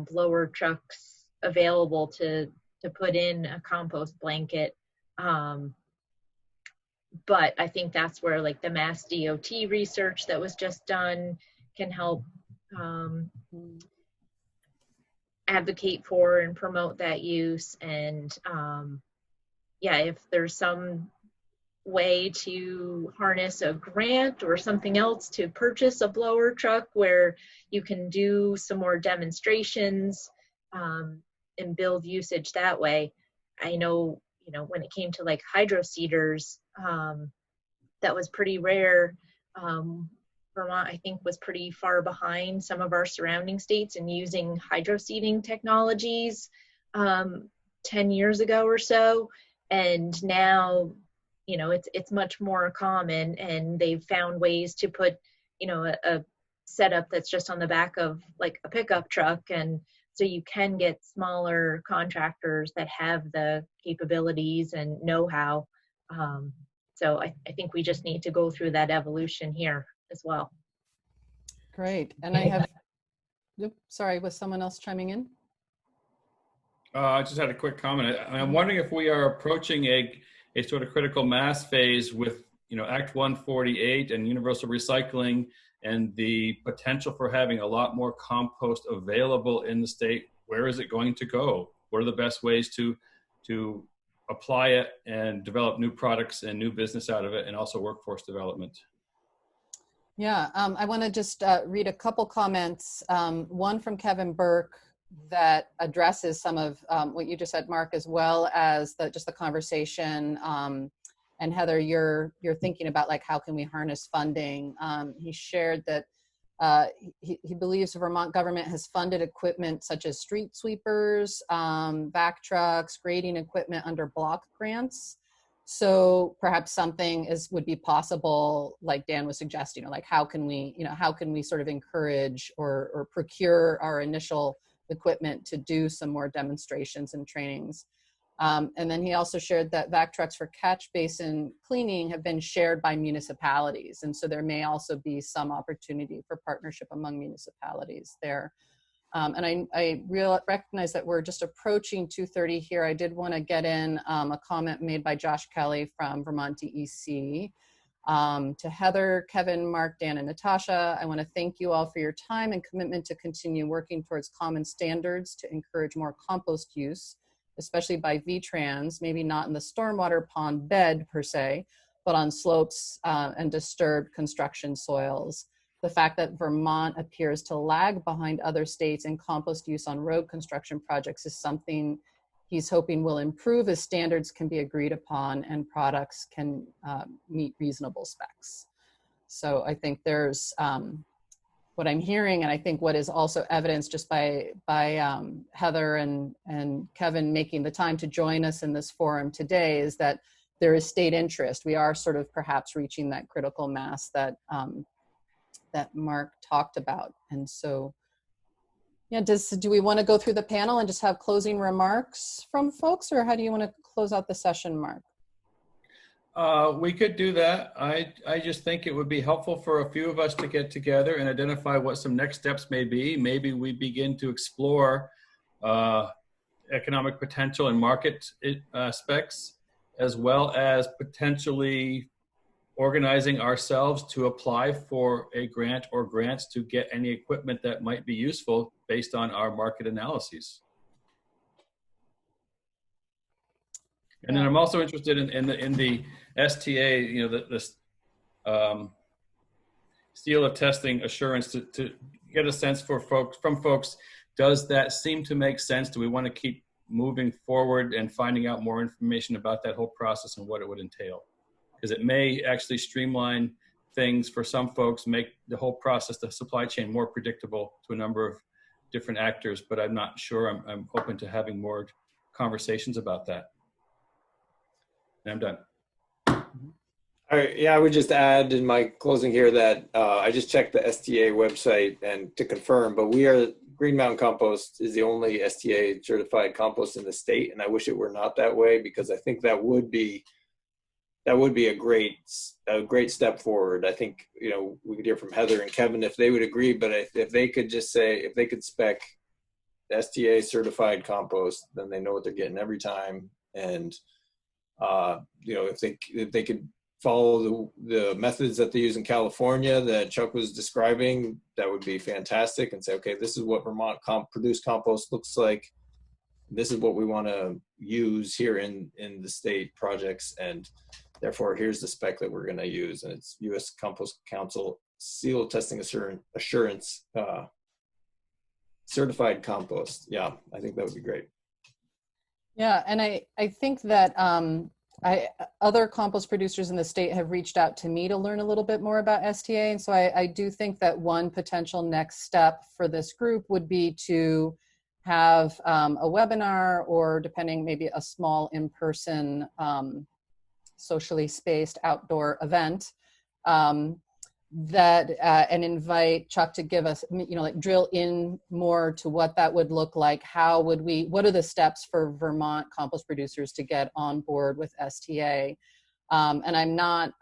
blower trucks available to put in a compost blanket. But I think that's where like the Mass DOT research that was just done can help advocate for and promote that use. And if there's some way to harness a grant or something else to purchase a blower truck where you can do some more demonstrations and build usage that way. I know, when it came to like hydro seeders, that was pretty rare. Vermont, I think, was pretty far behind some of our surrounding states in using hydro seeding technologies 10 years ago or so. And now, it's much more common, and they've found ways to put, a setup that's just on the back of like a pickup truck. And so you can get smaller contractors that have the capabilities and know-how. So I think we just need to go through that evolution here as well. Great. And I have, sorry, was someone else chiming in? I just had a quick comment. I'm wondering if we are approaching a sort of critical mass phase with, Act 148 and universal recycling, and the potential for having a lot more compost available in the state. Where is it going to go? What are the best ways to apply it and develop new products and new business out of it, and also workforce development? Yeah, I want to just read a couple comments. One from Kevin Burke that addresses some of what you just said, Mark, as well as just the conversation. And Heather, you're thinking about like, how can we harness funding? He shared that he believes the Vermont government has funded equipment such as street sweepers, vac trucks, grading equipment under block grants. So perhaps something would be possible, like Dan was suggesting, like how can we sort of encourage or procure our initial equipment to do some more demonstrations and trainings. And then he also shared that vac trucks for catch basin cleaning have been shared by municipalities. And so there may also be some opportunity for partnership among municipalities there. And I recognize that we're just approaching 2:30 here. I did want to get in a comment made by Josh Kelly from Vermont DEC. To Heather, Kevin, Mark, Dan, and Natasha, I want to thank you all for your time and commitment to continue working towards common standards to encourage more compost use, especially by VTrans, maybe not in the stormwater pond bed per se, but on slopes and disturbed construction soils. The fact that Vermont appears to lag behind other states in compost use on road construction projects is something he's hoping will improve as standards can be agreed upon and products can meet reasonable specs. So I think there's what I'm hearing, and I think what is also evidenced just by Heather and Kevin making the time to join us in this forum today, is that there is state interest. We are sort of perhaps reaching that critical mass that that Mark talked about. And so, yeah, do we want to go through the panel and just have closing remarks from folks, or how do you want to close out the session, Mark? We could do that. I just think it would be helpful for a few of us to get together and identify what some next steps may be. Maybe we begin to explore economic potential and market aspects, as well as potentially organizing ourselves to apply for a grant or grants to get any equipment that might be useful based on our market analyses. And then I'm also interested in the STA, you know, the seal of testing assurance to get a sense from folks, does that seem to make sense? Do we want to keep moving forward and finding out more information about that whole process and what it would entail? Because it may actually streamline things for some folks, make the whole process, the supply chain, more predictable to a number of different actors, but I'm not sure. I'm open to having more conversations about that. And I'm done. All right, yeah, I would just add in my closing here that I just checked the STA website and to confirm, but Green Mountain Compost is the only STA certified compost in the state, and I wish it were not that way, because I think that would be a great step forward. I think, you know, we could hear from Heather and Kevin if they would agree, but if they could just say, if they could spec STA certified compost, then they know what they're getting every time. And, you know, if they could follow the methods that they use in California that Chuck was describing, that would be fantastic, and say, okay, this is what Vermont produced compost looks like. This is what we want to use here in the state projects, and therefore here's the spec that we're going to use, and it's U.S. Compost Council seal testing assurance certified compost. Yeah, I think that would be great. Yeah, and I think that other compost producers in the state have reached out to me to learn a little bit more about STA, and so I do think that one potential next step for this group would be to have a webinar, or depending, maybe a small in-person socially spaced outdoor event and invite Chuck to give us, you know, like drill in more to what that would look like. What are the steps for Vermont compost producers to get on board with STA? And I'm not,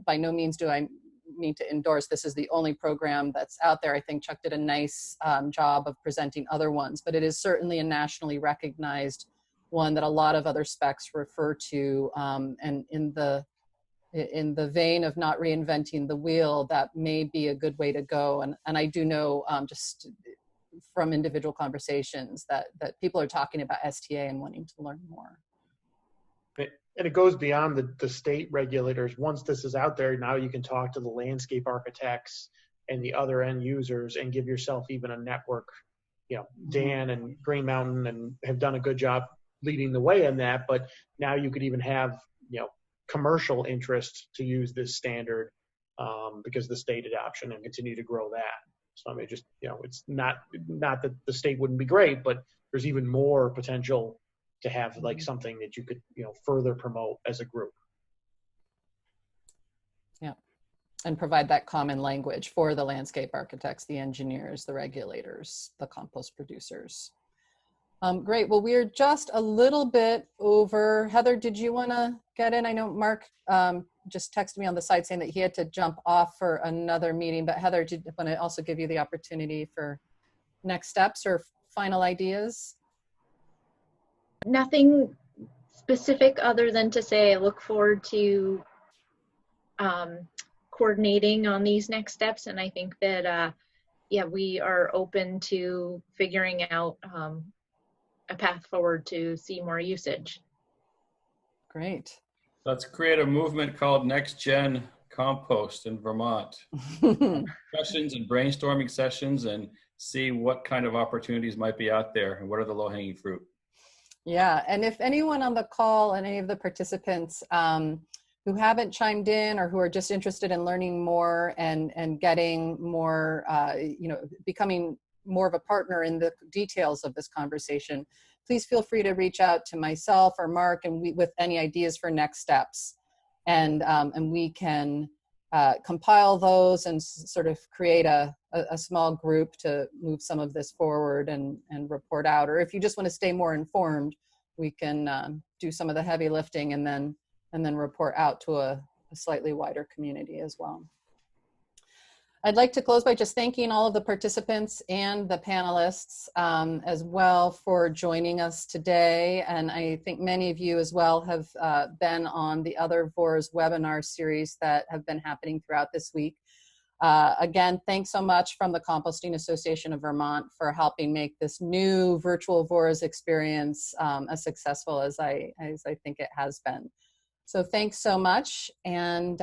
by no means do I mean to endorse this is the only program that's out there. I think Chuck did a nice job of presenting other ones, but it is certainly a nationally recognized one that a lot of other specs refer to, and in the vein of not reinventing the wheel, that may be a good way to go. And I do know just from individual conversations that people are talking about STA and wanting to learn more. And it goes beyond the state regulators. Once this is out there, now you can talk to the landscape architects and the other end users and give yourself even a network. You know, Dan and Green Mountain and have done a good job leading the way in that, but now you could even have, you know, commercial interest to use this standard because the state adoption, and continue to grow that. So I mean, just, you know, it's not that the state wouldn't be great, but there's even more potential to have like something that you could, you know, further promote as a group. Yeah, and provide that common language for the landscape architects, the engineers, the regulators, the compost producers. Great. Well, we're just a little bit over. Heather, did you want to get in? I know Mark just texted me on the side saying that he had to jump off for another meeting, but Heather, did you want to also give you the opportunity for next steps or final ideas? Nothing specific other than to say I look forward to coordinating on these next steps, and I think that yeah, we are open to figuring out a path forward to see more usage. Great. Let's create a movement called Next Gen Compost in Vermont. Discussions and brainstorming sessions, and see what kind of opportunities might be out there and what are the low-hanging fruit. Yeah, and if anyone on the call and any of the participants who haven't chimed in or who are just interested in learning more and getting more, you know, becoming more of a partner in the details of this conversation, please feel free to reach out to myself or Mark and with any ideas for next steps. And we can compile those and sort of create a small group to move some of this forward and report out. Or if you just want to stay more informed, we can do some of the heavy lifting and then report out to a slightly wider community as well. I'd like to close by just thanking all of the participants and the panelists as well for joining us today. And I think many of you as well have been on the other VORS webinar series that have been happening throughout this week. Again, thanks so much from the Composting Association of Vermont for helping make this new virtual VORS experience as successful as I think it has been. So thanks so much, and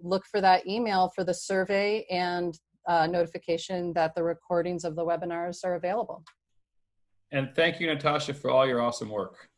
look for that email for the survey and notification that the recordings of the webinars are available. And thank you, Natasha, for all your awesome work.